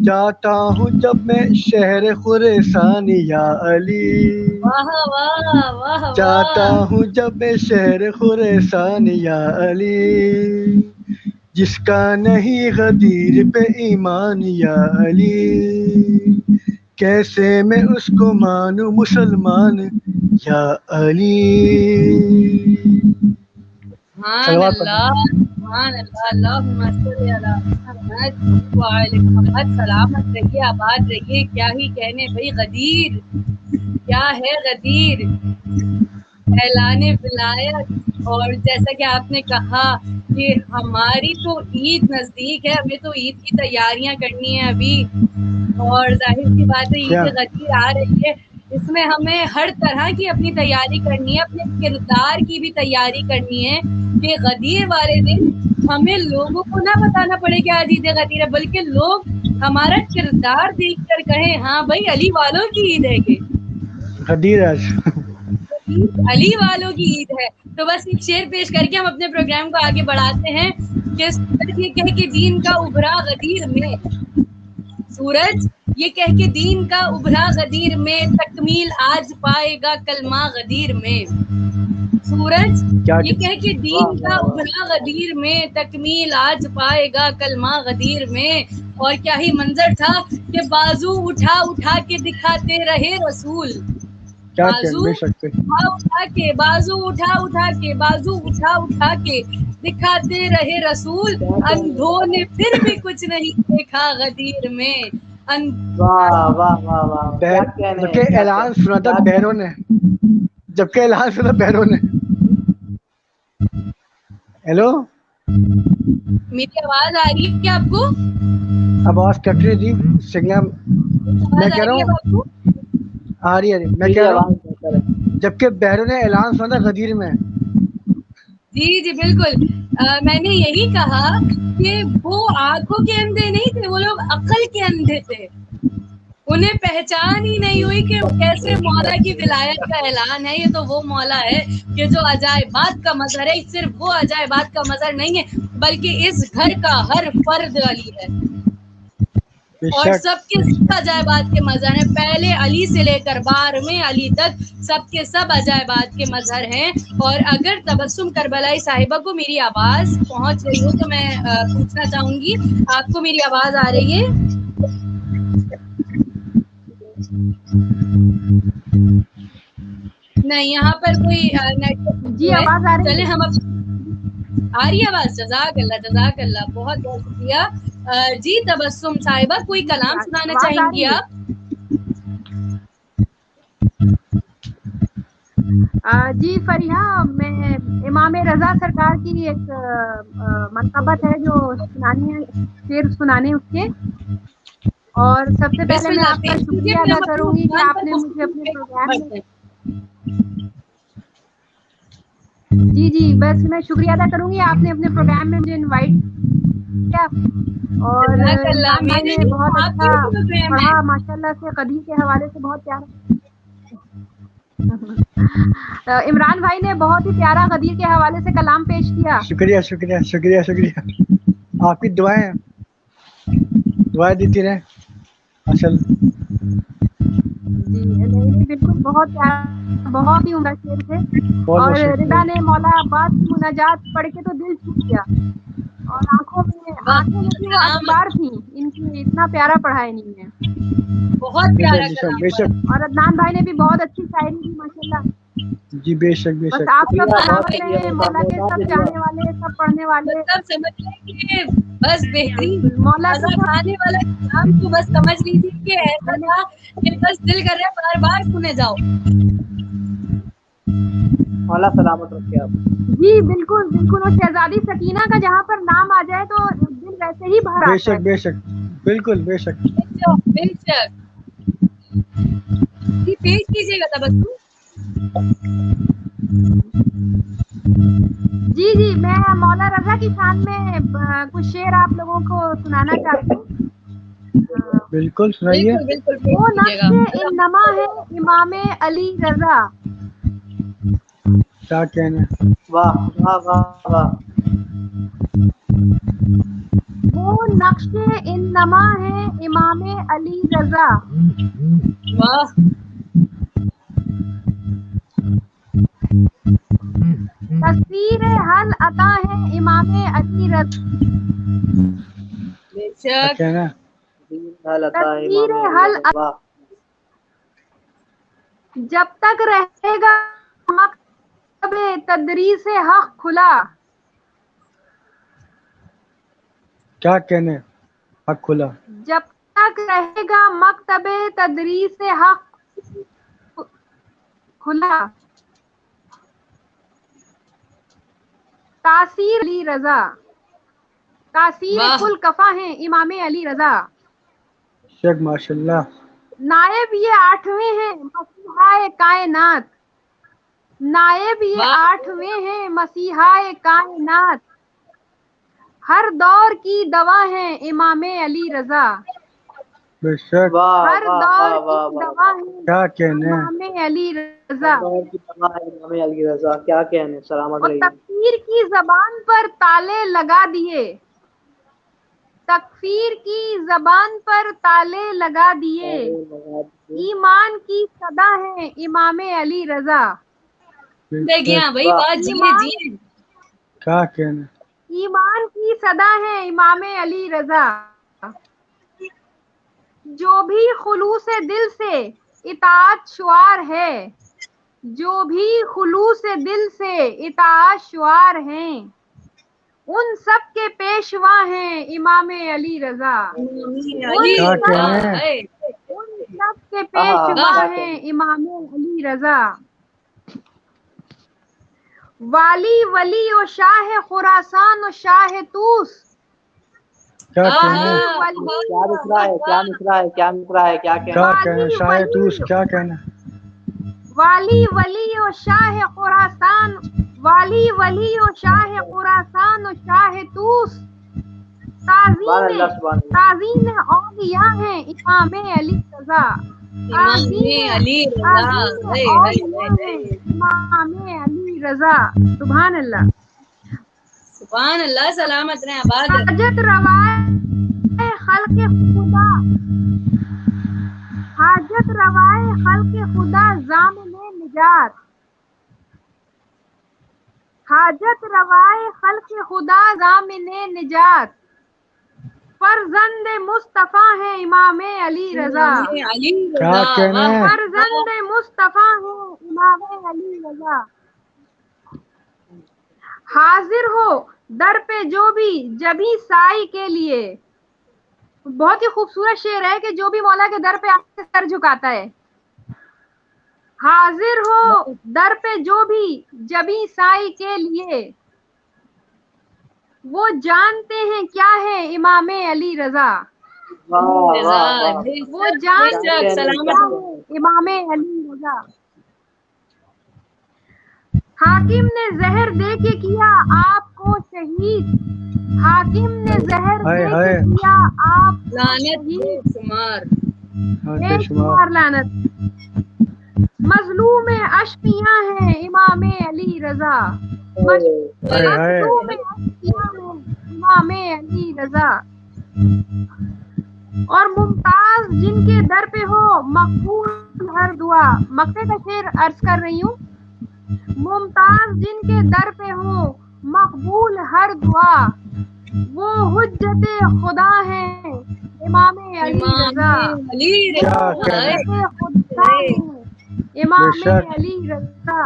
جاتا ہوں جب میں شہر خراسان یا علی، جاتا ہوں جب میں شہر خراسان یا علی، جس کا نہیں غدیر پہ ایمان یا علی، کیسے میں اس کو مانوں مسلمان یا علی. سبحان اللہ، سبحان اللہ، اللہم صلی علی محمد وعلی محمد. سلامت رہیے، آباد رہیے. کیا ہی کہنے بھائی، غدیر کیا ہے غدیر، اعلان ولایت. اور جیسا کہ آپ نے کہا کہ ہماری تو عید نزدیک ہے، ہمیں تو عید کی تیاریاں کرنی ہے ابھی، اور ظاہر سی بات ہے عید غدیر آ رہی ہے. اس میں ہمیں ہر طرح کی اپنی تیاری کرنی ہے، اپنے کردار کی بھی تیاری کرنی ہے کہ غدیر والے دن ہمیں لوگوں کو نہ بتانا پڑے کہ آج عید غدیر ہے، بلکہ لوگ ہمارا کردار دیکھ کر کہیں ہاں بھائی علی والوں کی عید ہے یہ غدیر آج علی والوں کی عید ہے. تو بس ایک شعر پیش کر کے ہم اپنے پروگرام کو آگے بڑھاتے ہیں کہ سورج یہ کہہ کے دین کا ابھرا غدیر میں، سورج یہ کہہ کے دین کا ابھرا غدیر میں، تکمیل آج پائے گا کلمہ غدیر میں. سورج یہ کہہ کے دین کا ابھرا غدیر میں، تکمیل آج پائے گا کلمہ غدیر میں. اور کیا ہی منظر تھا کہ بازو اٹھا اٹھا کے دکھاتے رہے رسول، بازو اٹھا کے، بازو اٹھا اٹھا کے، بازو اٹھا اٹھا کے دکھاتے رہے رسول. اندھوں نے پھر بھی کچھ نہیں دیکھا غدیر میں. واہ واہ واہ واہ، کیا کہنے ہیں، جبکہ اعلان سنا تھا بہروں نے، جبکہ اعلان سنا بہروں نے. ہیلو، میری آواز آ رہی ہے آپ کو؟ آواز کٹ رہی تھی سگنل. میں آواز کہہ آ رہا رہی ہے ہوں آپ کو؟ آ رہی ہے، میں کہہ رہا ہوں جبکہ بہروں نے اعلان سنا تھا غدیر میں. جی جی بالکل. میں نے یہی کہا کہ وہ آنکھوں کے اندھے نہیں تھے، وہ لوگ عقل کے اندھے تھے. انہیں پہچان ہی نہیں ہوئی کہ کیسے مولا کی ولایت کا اعلان ہے. یہ تو وہ مولا ہے کہ جو عجائبات کا مظہر ہے. صرف وہ عجائبات کا مظہر نہیں ہے بلکہ اس گھر کا ہر فرد علی ہے، اور سب کے سب عجائبات کے مظہر ہیں. پہلے علی سے لے کر 12ویں علی تک سب کے سب عجائبات کے مظہر ہیں. اور اگر تبسم کربلائی صاحبہ کو میری آواز پہنچ رہی ہو تو میں پوچھنا چاہوں گی، آپ کو میری آواز آ رہی ہے؟ نہیں، یہاں پر کوئی نیٹ جی آواز آ رہی چلے ہے. ہم آ رہی ہے آواز. جزاک اللہ بہت بہت شکریہ. جی تبسم صاحبہ کوئی کلام سنانا آواز چاہیں آ گی رہی ہے. آپ؟ جی فریحہ، میں امام رضا سرکار کی ایک منقبت ہے جو سنانی ہے، شعر سنانے اس کے. اور سب سے بسم پہلے میں اللہ آپ کا پیش کیجیے، شکریہ پھر ادا ہم اپنے کروں گی کہ عنوان آپ پر نے مجھے گفتگو اپنے کے پروگرام بڑھتے میں ہیں. جی بس میں شکریہ ادا کروں گی، آپ نے اپنے پروگرام میں مجھے انوائٹ کیا. اور جزاک اللہ. عمران بھائی میرے نے لیے بہت آپ کی اچھا بھی پروگرام ہے. پڑھا ماشاءاللہ سے، قدیر کے حوالے سے بہت پیارا. عمران بھائی نے بہت ہی پیارا غدیر کے حوالے سے کلام پیش کیا. شکریہ شکریہ شکریہ شکریہ. آپ کی دعائیں دیتی رہیں اصل. جی نہیں بالکل بہت پیارا، بہت ہی عمدہ شعر تھے. بہت اور بہت شکریہ. رضا نے مولا عباس کی مناجات پڑھ کے تو دل چھو گیا، اور آنکھیں جو تھی وہ اشبار تھیں ان کی، اتنا پیارا پڑھا ہے انہوں نے. بہت پیارا کلام بے شک. اور عدنان بھائی نے بھی بہت اچھی شاعری کی ماشاءاللہ. جی بے شک بے بس شک. آپ سب سلامت شکریہ رہیں، مولا کے سب چاہنے والے، سب پڑھنے والے. مطلب سمجھ لیں کہ بس بہترین مولا مزہ کے کھانے والا کلام تو بس سمجھ لیجیے کہ ایسا تھا کہ بس دل کر رہا ہے بار بار سنے جاؤ. مولا سلامت رکھے آپ. جی بالکل بالکل. اور شہزادی سکینہ کا جہاں پر نام آ جائے تو دل ویسے ہی بھر بے آتا شک ہے. بے شک بالکل بے شک. بے شک. جی پیش کیجیے گا تبسم. جی جی میں مولا رضا کی شان میں کچھ شعر آپ لوگوں کو سنانا چاہتی ہوں. بالکل سنائیے. بالکل بالکل پیش وہ کیجیے نقش گا. انما ہے امام علی رضا، کیا کہنا. واہ واہ واہ واہ. وہ نقش انما ہے امام علی رضا، واہ. تصویر حل عطا ہے امام علی رضا، بے کیا شک. کہنا. تصویر حل واہ. جب تک رہے گا مکتب تدریس حق کھلا، کیا کہنے حق کھلا. جب تک رہے گا مکتب تدریس حق کھلا. تاثیر علی رضا، تاثیر واہ. کل کفا ہیں امام علی رضا. شیخ ماشاء اللہ. نائب یہ 8ویں ہیں مسیحائے کائنات، نائب یہ واہ. 8ویں ہیں مسیحائے کائنات. ہر دور کی دوا ہیں امام علی رضا، بے شک. واہ ہر واہ دور واہ واہ کی واہ. دوا ہیں کیا کہنے. امام علی رضا. دور کی تباہ ہے امام علی رضا، کیا کہنے، سلامت اور رہیے. تکفیر کی زبان پر تالے لگا دیے، تکفیر کی زبان پر تالے لگا دیے. ایمان کی صدا ہے امام علی رضا، بے دے گیا شک. بھائی بات جیے جیے. کیا کہنے. ایمان کی صدا ہے امام علی رضا. جو بھی خلوص دل سے اطاعت شعار ہے، جو بھی خلوص دل سے اطاعت شعار ہیں، ان سب کے پیشوا ہیں امام علی رضا. علی کیا رضا کہنے. ہے. ان سب کے پیشوا کیا ہیں کہنے. امام علی رضا. والی ولی و شاہ خراسان و شاہ توس، کیا والی کہنے. ولی کیا مصرا ہے، کیا مصرا ہے، کیا مصرا ہے، کیا کہنے. کیا کہنے. شاہ توس کیا کہنے. والی ولی و شاہ خراسان، والی ولی و شاہ خراسان و شاہ توس. سبحان اللہ سبحان اللہ. تعظیم اولیاء ہیں امام علی رضا، امام علی رضا تعظیم ہے. اولیاء ہیں امام علی رضا. سبحان اللہ. سبحان اللہ. سلامت رہیں، آباد رہیں. حاجت روائے خلق خدا، حاجت روائے خلق خدا ضامن نجات، حاجت روائے خلق خدا ضامن نجات. فرزند مصطفیٰ ہیں امام علی رضا، امام علی کیا رضا. کہنے. واہ. فرزند مصطفیٰ ہیں امام علی رضا. حاضر ہو در پہ جو بھی جبھی سائی کے لیے. بہت ہی خوبصورت شعر ہے کہ جو بھی مولا کے در پہ آ کے سر جھکاتا ہے. حاضر ہو در پہ جو بھی جبھی سائی کے لیے، وہ جانتے ہیں کیا ہے امام علی رضا، واہ واہ واہ. وہ جانتے بے شک. ہیں سلامت کیا ہے امام علی رضا. حاکم نے زہر دے کے کیا آپ کو شہید، حاکم نے زہر دے کے کیا آپ کو لعنت شہید. بے شمار. بے بے شمار. شمار لعنت. مظلوم اشقیاں ہیں امام علی رضا، ہائے ہائے. مظلوم اشقیاں ہیں امام علی رضا. اور ممتاز جن کے در پہ ہو مقبول ہر دعا. مکے کا شعر عرض کر رہی ہوں. ممتاز جن کے در پہ ہو مقبول ہر دعا، وہ حجت خدا ہیں امام علی رضا، امام علی رضا ہے. حجت خدا ہیں امام علی رضا.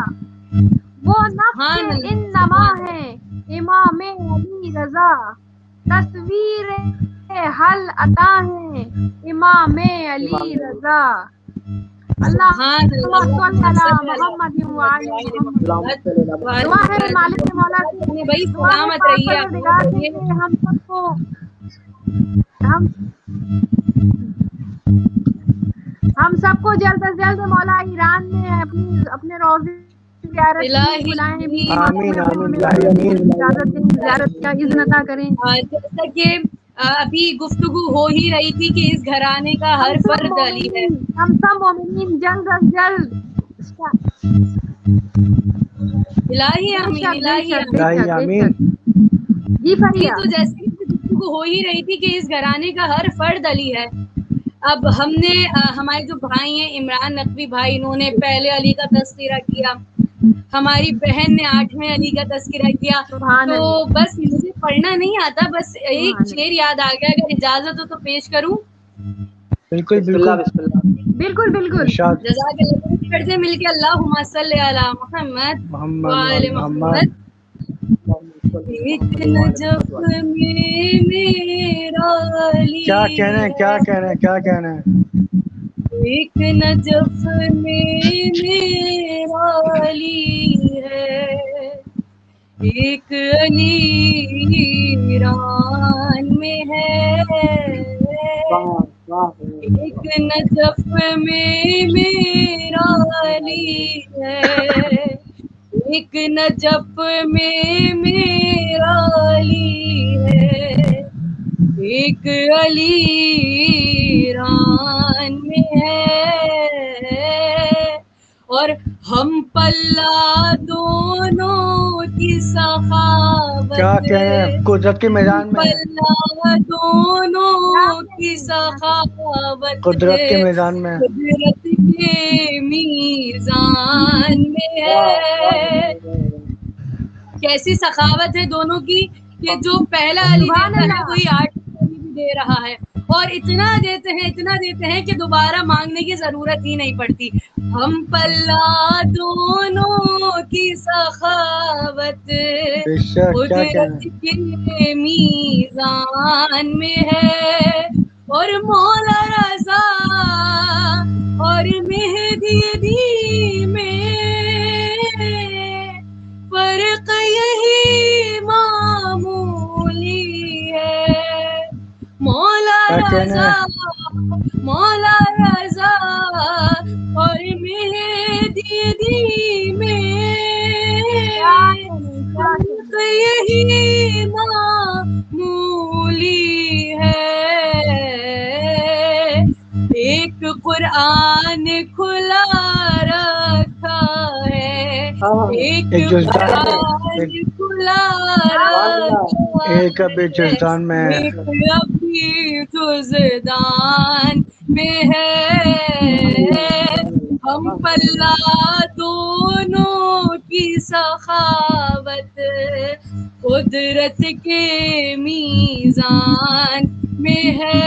وہ نقش انما ہے امام علی رضا، تصویر حل عطا ہیں امام علی رضا. اللہ محمد دعا ہے مالک مولا سے بھائی سلامت رہیے آپ. ہم سب کو ہم سب کو جلد از جلد مولا ایران میں اپنے روزے زیارت الہی بلائیں بھی. آمین آمین آمین. اجازت دیں، زیارت کا اذن عطا کریں. جیسا کہ ابھی گفتگو ہو ہی رہی تھی کہ اس گھرانے کا ہر فرد علی ہے. ہم سب مومنین جلد از جلد. الہی آمین. الہی آمین. الہی آمین. جی فریا. تو جیسے کہ گفتگو ہو ہی رہی تھی کہ اس گھرانے کا ہر فرد علی ہے. اب ہم نے ہمارے جو بھائی ہیں عمران نقوی بھائی، انہوں نے پہلے علی کا تذکرہ کیا، ہماری بہن نے 8ویں علی کا تذکرہ کیا. تو بس مجھے پڑھنا نہیں آتا، بس ایک شعر یاد آ گیا، اگر اجازت ہو تو پیش کروں. بالکل بسم اللہ بالکل. بسم اللہ. بالکل بالکل. ارشاد. جزاک اللہ. پڑھتے ہیں مل کے. اللہم صلی علی محمد وآل محمد ایک نجف میں میرا علی کیا کہنا ہے، کیا کہنا ہے، کیا کہنا ہے؟ ایک نجف میں میرا علی ہے، ایک علی ایران میں ہے، ایک نجف میں میرا علی ہے، ایک نجف میں میرا علی ہے، ایک علی ایران میں ہے، اور ہم پلہ دونوں کی سخاوت، کیا کہنا ہے؟ قدرت کے میدان میں، پلہ دونوں کی سخاوت، قدرت کے میدان میں، قدرت کے میزان میں ہے۔ کیسی سخاوت ہے دونوں کی کہ جو پہلا علی دیتا ہے وہی 8 بھی دے رہا ہے، اور اتنا دیتے ہیں کہ دوبارہ مانگنے کی ضرورت ہی نہیں پڑتی۔ ہم پلہ دونوں کی سخاوت بے شک، کیا کہنا قدرت کے میزان میں ہے، اور مولا رضا اور مہدی دی میں فرق یہی معمولی ہے، مولا رضا اور مہدی دی میں فرق یہی معمولی ہے، ایک قرآن کھلا رکھا ہے، ایک قرآن کھلا رکھا ایک ابھی جزدان میں ہے، ایک ابھی جزدان میں ہے، ہم پلہ دونوں کی سخاوت قدرت کے میزان میں ہے،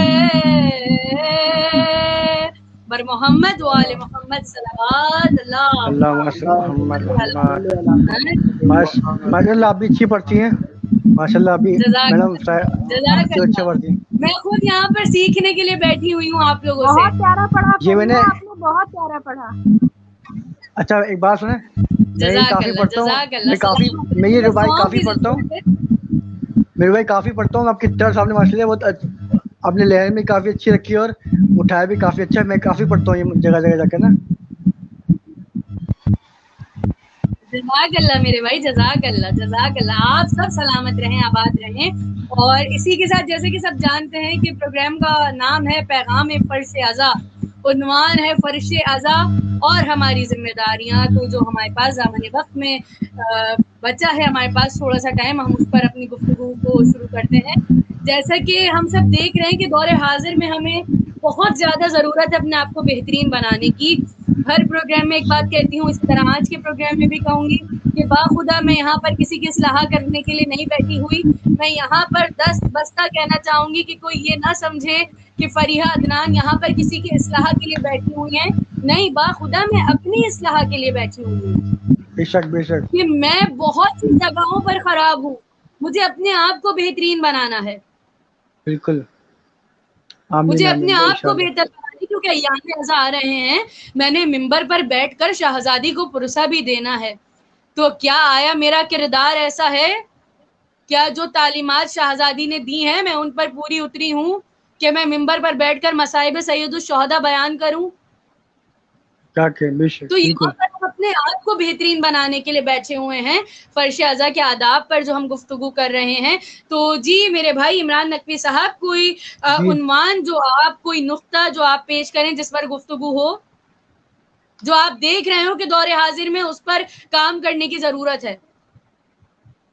بر محمد و آل محمد صلوات اللہ محمد ماشاء اللہ، آپ بھی اچھی پڑھتی ہیں، ماشاء اللہ، ابھی میڈم اچھا پڑھتی ہیں۔ میں خود یہاں پر سیکھنے کے لیے بیٹھی ہوئی ہوں آپ لوگوں سے۔ بہت پیارا پڑھا، یہ میں نے آپ نے بہت پیارا پڑھا۔ اچھا ایک بات سنیں، میں یہ کافی پڑھتا ہوں، میں یہ روایت کافی پڑھتا ہوں، میرے بھائی کافی پڑھتا ہوں، آپ کی طرف آپ نے ماشاء اللہ بہت آپ نے لہر میں کافی اچھی رکھی ہے اور اٹھایا بھی کافی اچھا ہے، میں کافی پڑھتا ہوں یہ جگہ جگہ جا کے نا۔ جزاک اللہ میرے بھائی، جزاک اللہ، آپ سب سلامت رہیں، آباد رہیں، اور اسی کے ساتھ جیسے کہ سب جانتے ہیں کہ پروگرام کا نام ہے پیغام فرش ازا، عنوان ہے فرش ازا اور ہماری ذمہ داریاں، تو جو ہمارے پاس زمانے وقت میں بچا ہے، ہمارے پاس تھوڑا سا ٹائم، ہم اس پر اپنی گفتگو کو شروع کرتے ہیں۔ جیسا کہ ہم سب دیکھ رہے ہیں کہ دور حاضر میں ہمیں بہت زیادہ ضرورت ہے اپنے آپ کو بہترین بنانے کی۔ ہر پروگرام میں ایک بات کہتی ہوں، اسی طرح آج کے پروگرام میں بھی کہوں گی کہ باخدا میں یہاں پر کسی کی اصلاح کرنے کے لیے نہیں بیٹھی ہوئی، میں یہاں پر دست بستہ کہنا چاہوں گی کہ کوئی یہ نہ سمجھے کہ فریحہ عدنان یہاں پر کسی کی اصلاح کے لیے بیٹھی ہوئی ہیں، نہیں، باخدا میں اپنی اصلاح کے لیے بیٹھی ہوئی ہوں، بے شک بے شک، کہ میں بہت سی جگہوں پر خراب ہوں، مجھے اپنے آپ کو بہترین بنانا ہے، بالکل، آمین مجھے آمین اپنے آپ کو انشاءاللہ۔ بہتر بنانے، کیونکہ ایام ازا آ رہے ہیں، میں نے ممبر پر بیٹھ کر شہزادی کو پرسہ بھی دینا ہے، تو کیا آیا میرا کردار ایسا ہے؟ کیا جو تعلیمات شہزادی نے دی ہیں میں ان پر پوری اتری ہوں کہ میں ممبر پر بیٹھ کر مصائب سید الشہداء بیان کروں؟ کیا کہ بے شک، تو بالکل یہاں پر ہم اپنے آپ کو بہترین بنانے کے لیے بیٹھے ہوئے ہیں، فرش ازا کے آداب پر جو ہم گفتگو کر رہے ہیں۔ تو جی میرے بھائی عمران نقوی صاحب، کوئی جی، عنوان جو آپ، کوئی نقطہ جو آپ پیش کریں جس پر گفتگو ہو، جو آپ دیکھ رہے ہو کہ دور حاضر میں اس پر کام کرنے کی ضرورت ہے۔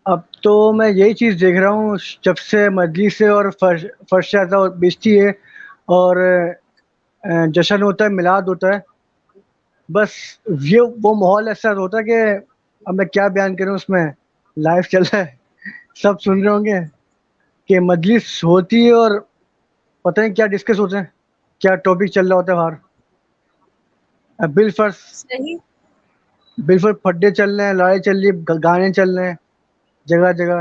اب تو میں یہی چیز دیکھ رہا ہوں جب سے مجلس اور فرش ازا بیچتی ہے اور جشن ہوتا ہے، میلاد ہوتا ہے، بس یہ وہ ماحول ایسا ہوتا ہے کہ اب میں کیا بیان کروں، اس میں لائیو چل رہا ہے، سب سن رہے ہوں گے کہ مجلس ہوتی ہے اور پتہ نہیں کیا ڈسکس ہوتے ہیں، کیا ٹاپک چل رہا ہوتا ہے باہر، بالفرض پھڈے چل رہے ہیں، لڑائی چل رہی ہے، گانے چل رہے ہیں جگہ جگہ،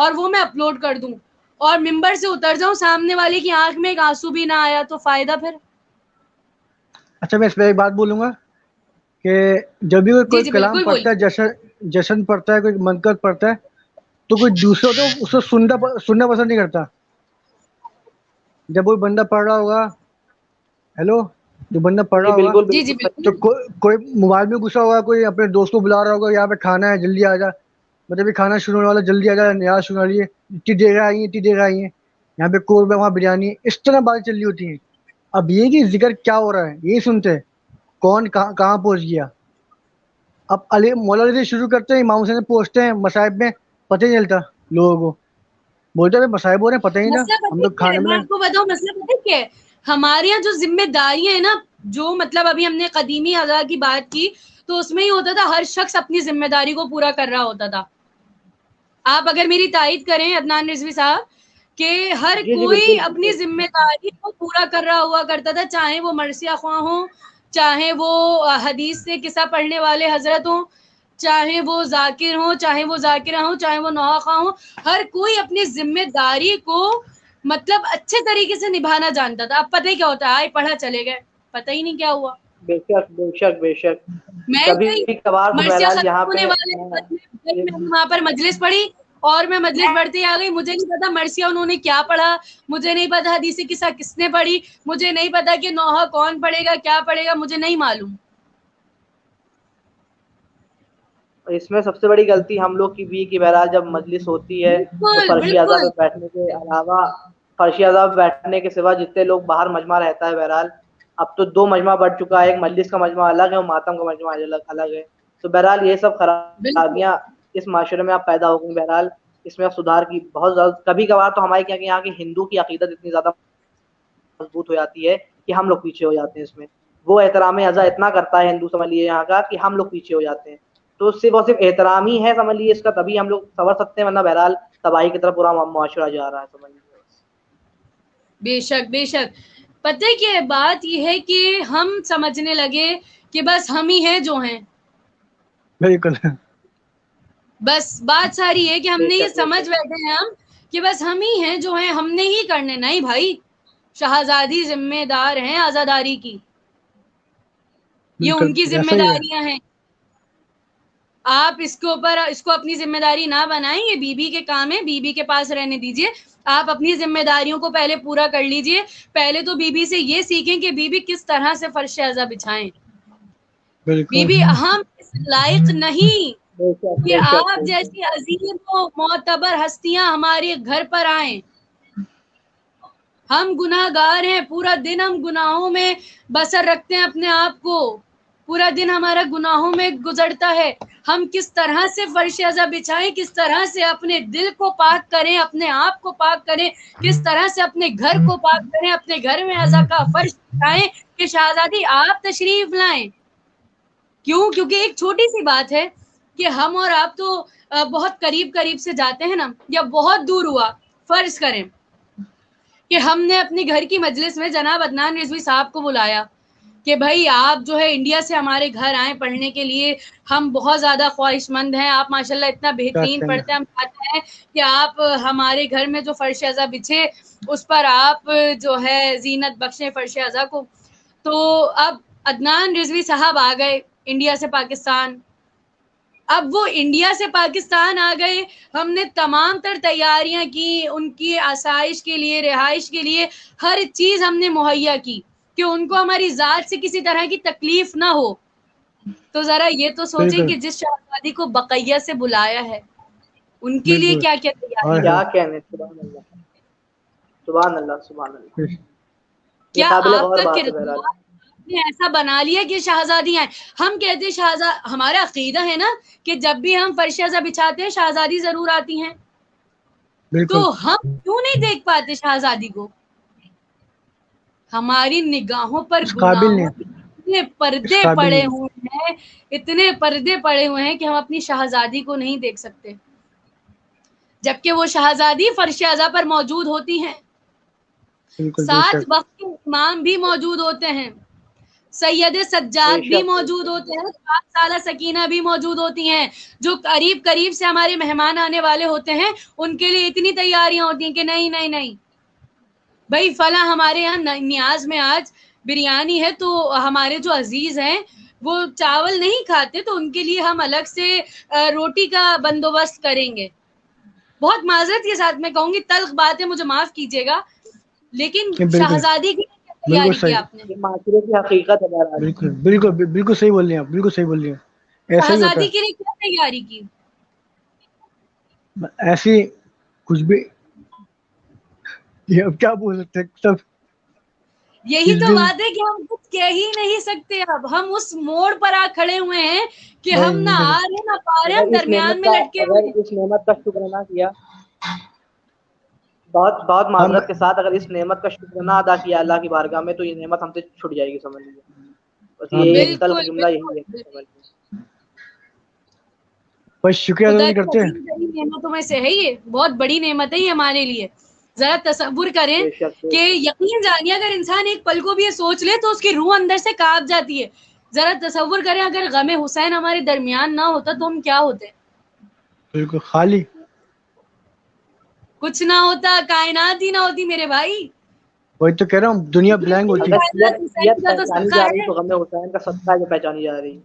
اور وہ میں اپلوڈ کر دوں اور ممبر سے اتر جاؤں, سامنے والے کی آنکھ میں ایک آنسو بھی نہ آیا تو فائدہ پھر. اچھا میں اس پہ ایک بات بولوں گا کہ جب بھی کوئی جی کلام بالکل پڑھتا ہے, جشن پڑھتا ہے, کوئی منقط پڑھتا ہے, تو کوئی دوسرا تو اس کو سننا پسند نہیں کرتا. جب کوئی بندہ پڑھ رہا ہوگا, ہیلو, جو بندہ پڑھ جی رہا ہوگا بالکل جی جی بالکل. تو بالکل. کوئی موبائل میں گھسا ہوگا, کوئی اپنے دوست کو بلا رہا ہوگا, یہاں پہ کھانا ہے جلدی آ جا, مطلب یہ کھانا شروع ہونے والا, جلدی آ جا, نیاز شروع ہو رہی ہے, اتنی دیر آئی ہیں, اتنی دیر آئی ہیں, یہاں پہ قورمہ, وہاں بریانی, اس طرح باتیں چل رہی ہوتی ہیں. اب یہ کہ ذکر کیا ہو رہا ہے یہی سنتے ہیں, کون کہاں پہنچ گیا. اب علی مولا سے شروع کرتے ہیں, امام حسین پہنچتے ہیں مصائب میں, پتہ ہی نہیں چلتا لوگوں کو, بولتے ہیں مصائب ہو رہے ہیں, پتہ ہی نا, مسئلہ ہم پتہ تو کیا ہے, کھانے میں میں. آپ کو بتاؤں مسئلہ پتہ کیا ہے, ہمارے یہاں جو ذمہ داریاں ہیں نا, جو مطلب ابھی ہم نے قدیمی اعضاء کی بات کی تو اس میں ہی ہوتا تھا ہر شخص اپنی ذمہ داری کو پورا کر رہا ہوتا تھا. آپ اگر میری تائید کریں عدنان رضوی صاحب کہ ہر جی جی کوئی بالکل اپنی بالکل. ذمہ داری کو پورا کر رہا ہوا کرتا تھا, چاہے وہ مرثیہ خواہ ہوں, چاہے وہ حدیث سے قصہ پڑھنے والے حضرت ہوں, چاہے وہ ذاکر ہوں, چاہے وہ ذاکرہ ہوں, چاہے وہ نوحہ خواہ ہوں, ہر کوئی اپنی ذمہ داری کو مطلب اچھے طریقے سے نبھانا جانتا تھا. اب پتہ ہی کیا ہوتا ہے, آئے پڑھا چلے گئے, پتہ ہی نہیں کیا ہوا. بے شک بے شک بے شک. میں کبھی گئی کبھار تو مرثیہ بہرحال یہاں ختم ہونے پہ والے میں نے وہاں پر مجلس پڑھی اور میں مجلس پڑھتے ہی آ گئی, مجھے نہیں پتا مرثیہ انہوں نے کیا پڑھا, مجھے نہیں پتا حدیث قصہ کس نے پڑھی, مجھے نہیں پتا کہ نوحہ کون پڑھے گا, کیا پڑھے گا, مجھے نہیں معلوم. اس میں سب سے بڑی غلطی ہم لوگ کی بھی کہ بہرحال جب مجلس ہوتی ہے تو بالکل فرشی اعضاء بالکل. پہ بیٹھنے کے علاوہ, فرشی اعضاء پہ بیٹھنے کے سوا جتنے لوگ باہر مجمع رہتا ہے, بہرحال اب تو 2 مجمع بڑھ چکا ہے, ایک مجلس کا مجمع الگ ہے اور ماتم کا مجمع الگ ہے. تو بہرحال یہ سب بالکل خرابیاں اس معاشرے میں اب پیدا ہو گئی. بہرحال اس میں اب سدھار کی بہت زیادہ, کبھی کبھار تو ہمارے کیا کہ یہاں کی ہندو کی عقیدت اتنی زیادہ مضبوط ہو جاتی ہے کہ ہم لوگ پیچھے ہو جاتے ہیں. اس میں وہ احترام اعضاء اتنا کرتا ہے ہندو, سمجھ لیجیے یہاں کا, کہ ہم لوگ پیچھے ہو جاتے ہیں. تو صرف احترام ہی ہے, سمجھ لیجیے اس کا, تبھی ہم لوگ سنور سکتے ہیں, ورنہ بہرحال تباہی کی طرف پورا معاشرہ جا رہا ہے, سمجھ لیجیے. بے شک بے شک. پتہ ہے کہ بات یہ ہے کہ ہم سمجھنے لگے کہ بس ہم ہی ہیں جو ہیں, بالکل. بس بات ساری ہے کہ ہم بے نے یہ شک بے سمجھ شک. بیٹھے ہیں ہم کہ بس ہم ہی ہیں جو ہیں, ہم نے ہی کرنے. نہیں بھائی, شہزادی ذمہ دار ہیں آزاداری کی, یہ ان کی بالکل ذمہ ایسا ہی ہے. داریاں ہیں. آپ اس کے اوپر اس کو اپنی ذمہ داری نہ بنائیں, یہ بی بی کے کام ہے, بی بی کے پاس رہنے دیجیے. آپ اپنی ذمہ داریوں کو پہلے پورا کر لیجیے. پہلے تو بی بی سے یہ سیکھیں کہ بی بی کس طرح سے فرش اعضاء بچھائیں. بی بالکل بی ہم اس لائق نہیں بے شک کہ بے شک آپ بے شک. جیسی عظیم و معتبر ہستیاں ہمارے گھر پر آئیں. ہم گناہ گار ہیں, پورا دن ہم گناہوں میں بسر رکھتے ہیں اپنے آپ کو, پورا دن ہمارا گناہوں میں گزرتا ہے. ہم کس طرح سے فرش اعضاء بچھائیں, کس طرح سے اپنے دل کو پاک کریں, اپنے آپ کو پاک کریں, کس طرح سے اپنے گھر کو پاک کریں, اپنے گھر میں اعضاء کا فرش بچھائیں کہ شہزادی آپ تشریف لائیں. کیوں؟ کیونکہ ایک چھوٹی سی بات ہے کہ ہم اور آپ تو بہت قریب سے جاتے ہیں نا, یا بہت دور ہوا, فرض کریں کہ ہم نے اپنی گھر کی مجلس میں جناب عدنان رضوی صاحب کو بلایا کہ بھائی آپ جو ہے انڈیا سے ہمارے گھر آئیں پڑھنے کے لیے, ہم بہت زیادہ خواہش مند ہیں, آپ ماشاءاللہ اتنا بہترین اچھا پڑھتے ہیں, ہم چاہتے ہیں کہ آپ ہمارے گھر میں جو فرش اعضاء بچھے اس پر آپ جو ہے زینت بخشیں فرش اعضاء کو. تو اب عدنان رضوی صاحب آ گئے انڈیا سے پاکستان. اب وہ انڈیا سے پاکستان آ گئے, ہم نے تمام تر تیاریاں کی, ان کی آسائش کے لیے, رہائش کے لیے ہر چیز ہم نے مہیا کی کہ ان کو ہماری ذات سے کسی طرح کی تکلیف نہ ہو. تو ذرا یہ تو سوچیں بالکل کہ جس شہزادی کو بقیہ سے بلایا ہے ان کے لیے بالکل. کیا کیا تیاری, ہائے کیا ہائے. کہنے, سبحان اللہ سبحان اللہ سبحان اللہ. یہ کیا قابل آپ غور کا بات ہے بہرحال. کردار نے ایسا بنا لیا کہ شہزادی ہیں. ہم کہتے ہیں ہمارا عقیدہ ہے نا کہ جب بھی ہم فرش اعضاء بچھاتے ہیں شہزادی ضرور آتی ہیں, تو بالکل ہم کیوں نہیں دیکھ پاتے شہزادی کو؟ ہماری نگاہوں پر اس قابل گناہوں نہیں, اتنے اس پردے قابل پڑے نہیں. ہوئے ہیں, اتنے پردے پڑے ہوئے ہیں کہ ہم اپنی شہزادی کو نہیں دیکھ سکتے, جبکہ وہ شہزادی فرش اعضاء پر موجود ہوتی ہیں, بالکل بے 7 شک. وقت کے امام بھی موجود ہوتے ہیں, سید سجاد بھی موجود ہوتے ہیں, 7 سالہ سکینہ بھی موجود ہوتی ہیں, جو قریب قریب سے ہمارے مہمان آنے والے ہوتے ہیں ان کے لیے اتنی تیاریاں ہوتی ہیں کہ نہیں نہیں نہیں بھائی فلاں ہمارے یہاں نیاز میں آج بریانی ہے, تو ہمارے جو عزیز ہیں وہ چاول نہیں کھاتے تو ان کے لیے ہم الگ سے روٹی کا بندوبست کریں گے. بہت معذرت کے ساتھ میں کہوں گی, تلخ بات ہے, مجھے معاف کیجیے گا, لیکن شہزادی کی تیاری کی آپ نے, معاشرے کی حقیقت ہے. بالکل بالکل بالکل صحیح بول رہی ہیں آپ, بالکل صحیح بول رہی ہیں. ایسا ہی ہوتا شہزادی کے لیے کیا تیاری کی؟ ایسی کچھ بھی, یہ اب کیا بول سکتے ہیں, سب یہی تو بات ہے کہ ہم کچھ کہہ ہی نہیں سکتے. اب ہم اس موڑ پر آ کھڑے ہوئے ہیں کہ ہم نہ آ رہے نہ پا رہے, ہم درمیان میں لٹکے ہوئے ہیں. اس نعمت کا شکر نہ کیا, بہت معذرت کے ساتھ, اگر اس نعمت کا شکر نہ ادا کیا اللہ کی بارگاہ میں تو یہ نعمت ہم سے چھٹ جائے گی, سمجھ لیجیے. بس یہ ایک تلخ جملہ یہی ہے. بس شکریہ ادا نہیں کرتے. نعمتوں میں سے ہے, یہ بہت بڑی نعمت ہے یہ ہمارے لیے. ذرا تصور کریں کہ یقین جانیے اگر انسان ایک پل کو بھی یہ سوچ لے تو اس کی روح اندر سے کانپ جاتی ہے. ذرا تصور کریں اگر غم حسین ہمارے درمیان نہ ہوتا تو ہم کیا ہوتے؟ بالکل خالی, کچھ نہ ہوتا, کائنات ہی نہ ہوتی میرے بھائی. وہی تو کہہ رہا ہوں, دنیا بلینک ہوتی. پہچانی جا رہی تو غم حسین کا صدقہ جو پہچانی جا رہی.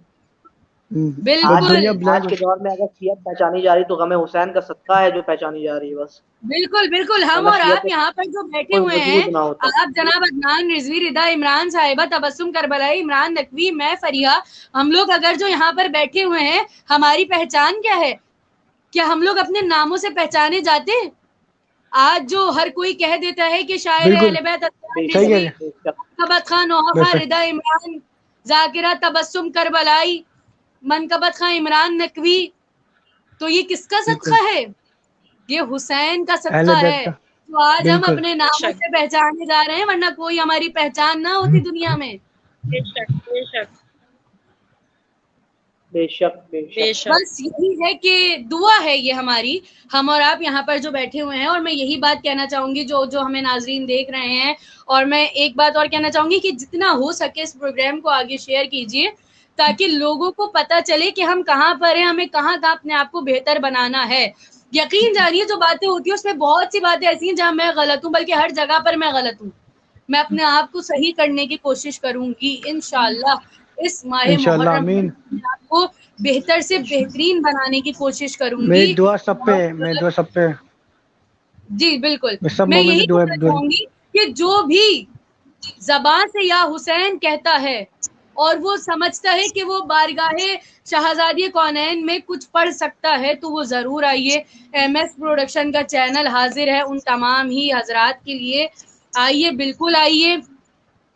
بالکل آج کے دور میں اگر سیرت پہچانی جا رہی تو غم حسین کا صدقہ ہے جو پہچانی جا رہی ہے. بس بالکل بالکل. ہم اور آپ یہاں پر جو بیٹھے ہوئے ہیں, آپ جناب عدنان رضوی, رضا عمران صاحبہ, تبسم کربلائی, عمران نقوی, میں فریحہ, ہم لوگ اگر جو یہاں پر بیٹھے ہوئے ہیں, ہماری پہچان کیا ہے؟ کیا ہم لوگ اپنے ناموں سے پہچانے جاتے؟ آج جو ہر کوئی کہہ دیتا ہے کہ شاعر اہل بیت عدنان رضوی, منقبت خان نوحہ, رضا عمران, ذاکرہ تبسم کربلائی, منقبت خان عمران نقوی, تو یہ کس کا صدقہ ہے؟ یہ حسین کا صدقہ ہے. تو آج ہم اپنے ناموں سے پہچانے جا رہے ہیں, ورنہ کوئی ہماری پہچان نہ ہوتی دنیا میں. بے شک بے شک بے شک بے شک. بس یہی ہے کہ دعا ہے یہ ہماری, ہم اور آپ یہاں پر جو بیٹھے ہوئے ہیں. اور میں یہی بات کہنا چاہوں گی جو ہمیں ناظرین دیکھ رہے ہیں, اور میں ایک بات اور کہنا چاہوں گی کہ جتنا ہو سکے اس پروگرام کو آگے شیئر کیجیے تاکہ لوگوں کو پتہ چلے کہ ہم کہاں پر ہیں, ہمیں کہاں اپنے آپ کو بہتر بنانا ہے. یقین جانیے جو باتیں ہوتی ہیں اس میں بہت سی باتیں ایسی ہیں جہاں میں غلط ہوں, بلکہ ہر جگہ پر میں غلط ہوں. میں اپنے آپ کو صحیح کرنے کی کوشش کروں گی انشاءاللہ. اس ماہ محرم آپ کو بہتر سے بہترین بنانے کی کوشش کروں گی. میری دعا سب پہ, میری دعا سب پہ. جی بالکل, سب میں مومن یہی کی دعا کہنا چاہوں گی کہ جو بھی زبان سے یا حسین کہتا ہے اور وہ سمجھتا ہے کہ وہ بارگاہ شہزادی کونین میں کچھ پڑھ سکتا ہے تو وہ ضرور آئیے. ایم ایس پروڈکشن کا چینل حاضر ہے ان تمام ہی حضرات کے لیے. آئیے, بالکل آئیے,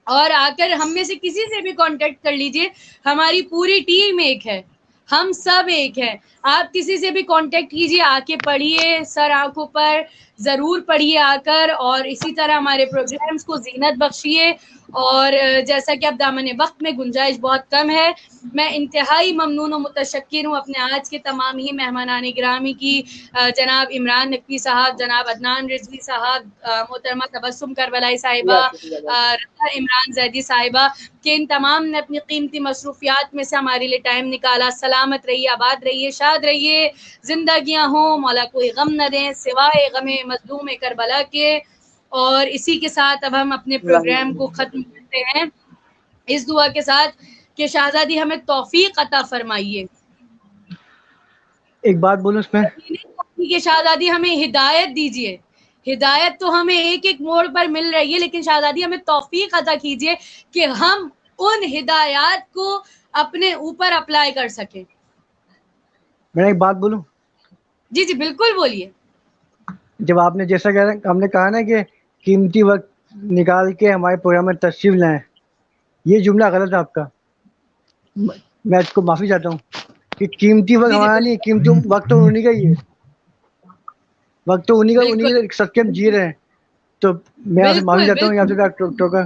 اور آ کر ہم میں سے کسی سے بھی کانٹیکٹ کر لیجئے. ہماری پوری ٹیم ایک ہے, ہم سب ایک ہیں. آپ کسی سے بھی کانٹیکٹ کیجئے, آ کے پڑھیے, سر آنکھوں پر ضرور پڑھیے آ کر, اور اسی طرح ہمارے پروگرامز کو زینت بخشیے. اور جیسا کہ اب دامن وقت میں گنجائش بہت کم ہے, میں انتہائی ممنون و متشکر ہوں اپنے آج کے تمام ہی مہمانان گرامی کی, جناب عمران نقوی صاحب, جناب عدنان رضوی صاحب, محترمہ تبسم کربلائی صاحبہ, رضا عمران زیدی صاحبہ, کہ ان تمام نے اپنی قیمتی مصروفیات میں سے ہمارے لیے ٹائم نکالا. سلامت رہیے, آباد رہیے, شاد رہیے, زندگیاں ہوں, مولا کوئی غم نہ دیں سوائے غم مظلوم کربلا کے. اور اسی کے ساتھ اب ہم اپنے پروگرام کو ختم کرتے ہیں اس دعا کے ساتھ کہ شہزادی ہمیں توفیق عطا فرمائیے. ایک بات بولوں اس میں, کہ شہزادی ہمیں ہدایت دیجیے. ہدایت تو ہمیں ایک ایک موڑ پر مل رہی ہے, لیکن شہزادی ہمیں توفیق عطا کیجیے کہ ہم ان ہدایات کو اپنے اوپر اپلائی کر سکیں. میں ایک بات بولوں؟ جی جی بالکل بولیے. جب آپ نے جیسا کہ ہم نے کہا نا کہ قیمتی وقت نکال کے ہمارے پروگرام میں تشریف لائیں, یہ جملہ غلط ہے آپ کا, میں اس کو معافی چاہتا ہوں. کہ قیمتی وقت ہمارا نہیں, قیمتی وقت تو انہیں کا ہی ہے, وقت تو انہیں کا صدقے ہم جی رہے ہیں. تو میں آپ سے معافی چاہتا ہوں, آپ سے ٹوکا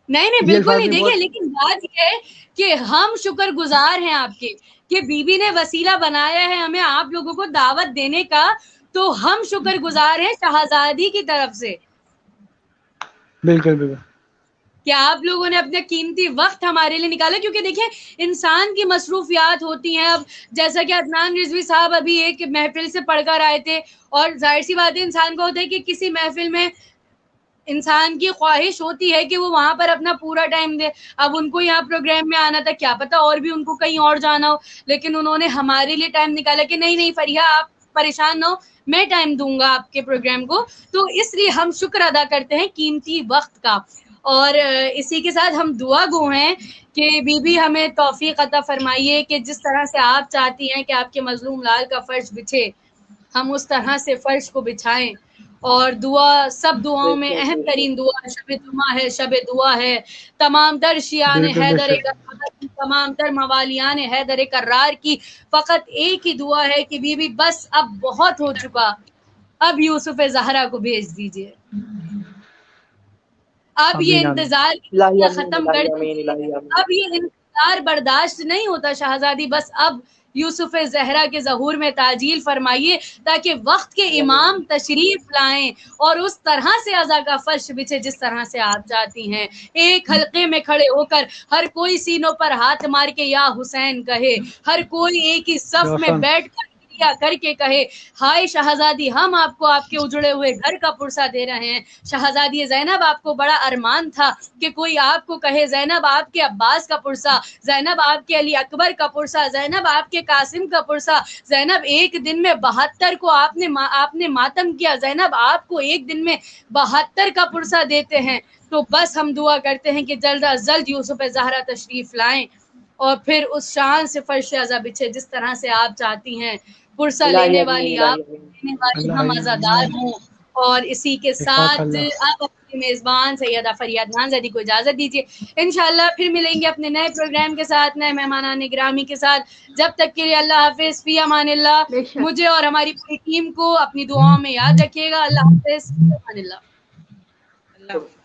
نہیں بالکل نہیں. دیکھیے لیکن بات یہ ہے کہ ہم شکر گزار ہیں آپ کے کہ بی بی نے وسیلہ بنایا ہے ہمیں آپ لوگوں کو دعوت دینے کا, تو ہم شکر گزار ہیں شہزادی کی طرف سے. بالکل بالکل. کہ آپ لوگوں نے اپنا قیمتی وقت ہمارے لیے نکالا, کیونکہ دیکھیں انسان کی مصروفیات ہوتی ہیں. اب جیسا کہ عدنان رضوی صاحب ابھی ایک محفل سے پڑھ کر آئے تھے, اور ظاہر سی بات ہے انسان کو ہوتا ہے کہ کسی محفل میں انسان کی خواہش ہوتی ہے کہ وہ وہاں پر اپنا پورا ٹائم دے. اب ان کو یہاں پروگرام میں آنا تھا, کیا پتا اور بھی ان کو کہیں اور جانا ہو, لیکن انہوں نے ہمارے لیے ٹائم نکالا کہ نہیں نہیں فریحہ آپ پریشان نہ ہو, میں ٹائم دوں گا آپ کے پروگرام کو. تو اس لیے ہم شکر ادا کرتے ہیں قیمتی وقت کا. اور اسی کے ساتھ ہم دعا گو ہیں کہ بی بی ہمیں توفیق عطا فرمائیے کہ جس طرح سے آپ چاہتی ہیں کہ آپ کے مظلوم لال کا فرش بچھے, ہم اس طرح سے فرش کو بچھائیں. اور دعا سب دعاؤں میں اہم ترین دعا شب جمعہ ہے, شب دعا ہے. تمام تر شیعان حیدر تمام تر موالیان حیدر کرار کی فقط ایک ہی دعا ہے کہ بی بی بس اب بہت ہو چکا, اب یوسف زہرا کو بھیج دیجیے. اب یہ انتظار ختم کر دیجیے, اب یہ انتظار برداشت نہیں ہوتا شہزادی, بس اب یوسف زہرا کے ظہور میں تعجیل فرمائیے تاکہ وقت کے امام تشریف لائیں اور اس طرح سے عزا کا فرش بچھے جس طرح سے آپ چاہتی ہیں. ایک حلقے میں کھڑے ہو کر ہر کوئی سینوں پر ہاتھ مار کے یا حسین کہے, ہر کوئی ایک ہی صف میں بیٹھ کر کر کے کہے ہائے شہزادی ہم آپ کو آپ کے اجڑے ہوئے گھر کا پرسہ دے رہے ہیں. شہزادی زینب آپ کو بڑا ارمان تھا کہ کوئی آپ کو کہے زینب آپ کے عباس کا پرسہ, زینب آپ کے علی اکبر کا پرسہ, زینب آپ کے قاسم کا پرسہ, زینب ایک دن میں 72 کو آپ نے ماتم کیا, زینب آپ کو ایک دن میں 72 کا پرسہ دیتے ہیں. تو بس ہم دعا کرتے ہیں کہ جلد از جلد یوسف زہرا تشریف لائیں اور پھر اس شان سے فرش عزا بچھے جس طرح سے آپ چاہتی ہیں. پرسہ لینے والی آپ, لینے والی ہم عزادار ہوں. اور اسی کے ساتھ آپ اپنے میزبان سیدہ فریحہ عدنان زیدی کو اجازت دیجیے. انشاءاللہ پھر ملیں گے اپنے نئے پروگرام کے ساتھ, نئے مہمانان گرامی کے ساتھ. جب تک کے لیے اللہ حافظ, فی امان اللہ. مجھے اور ہماری پوری ٹیم کو اپنی دعاؤں میں یاد رکھیے گا. اللہ حافظ, فی امان اللہ. اللہ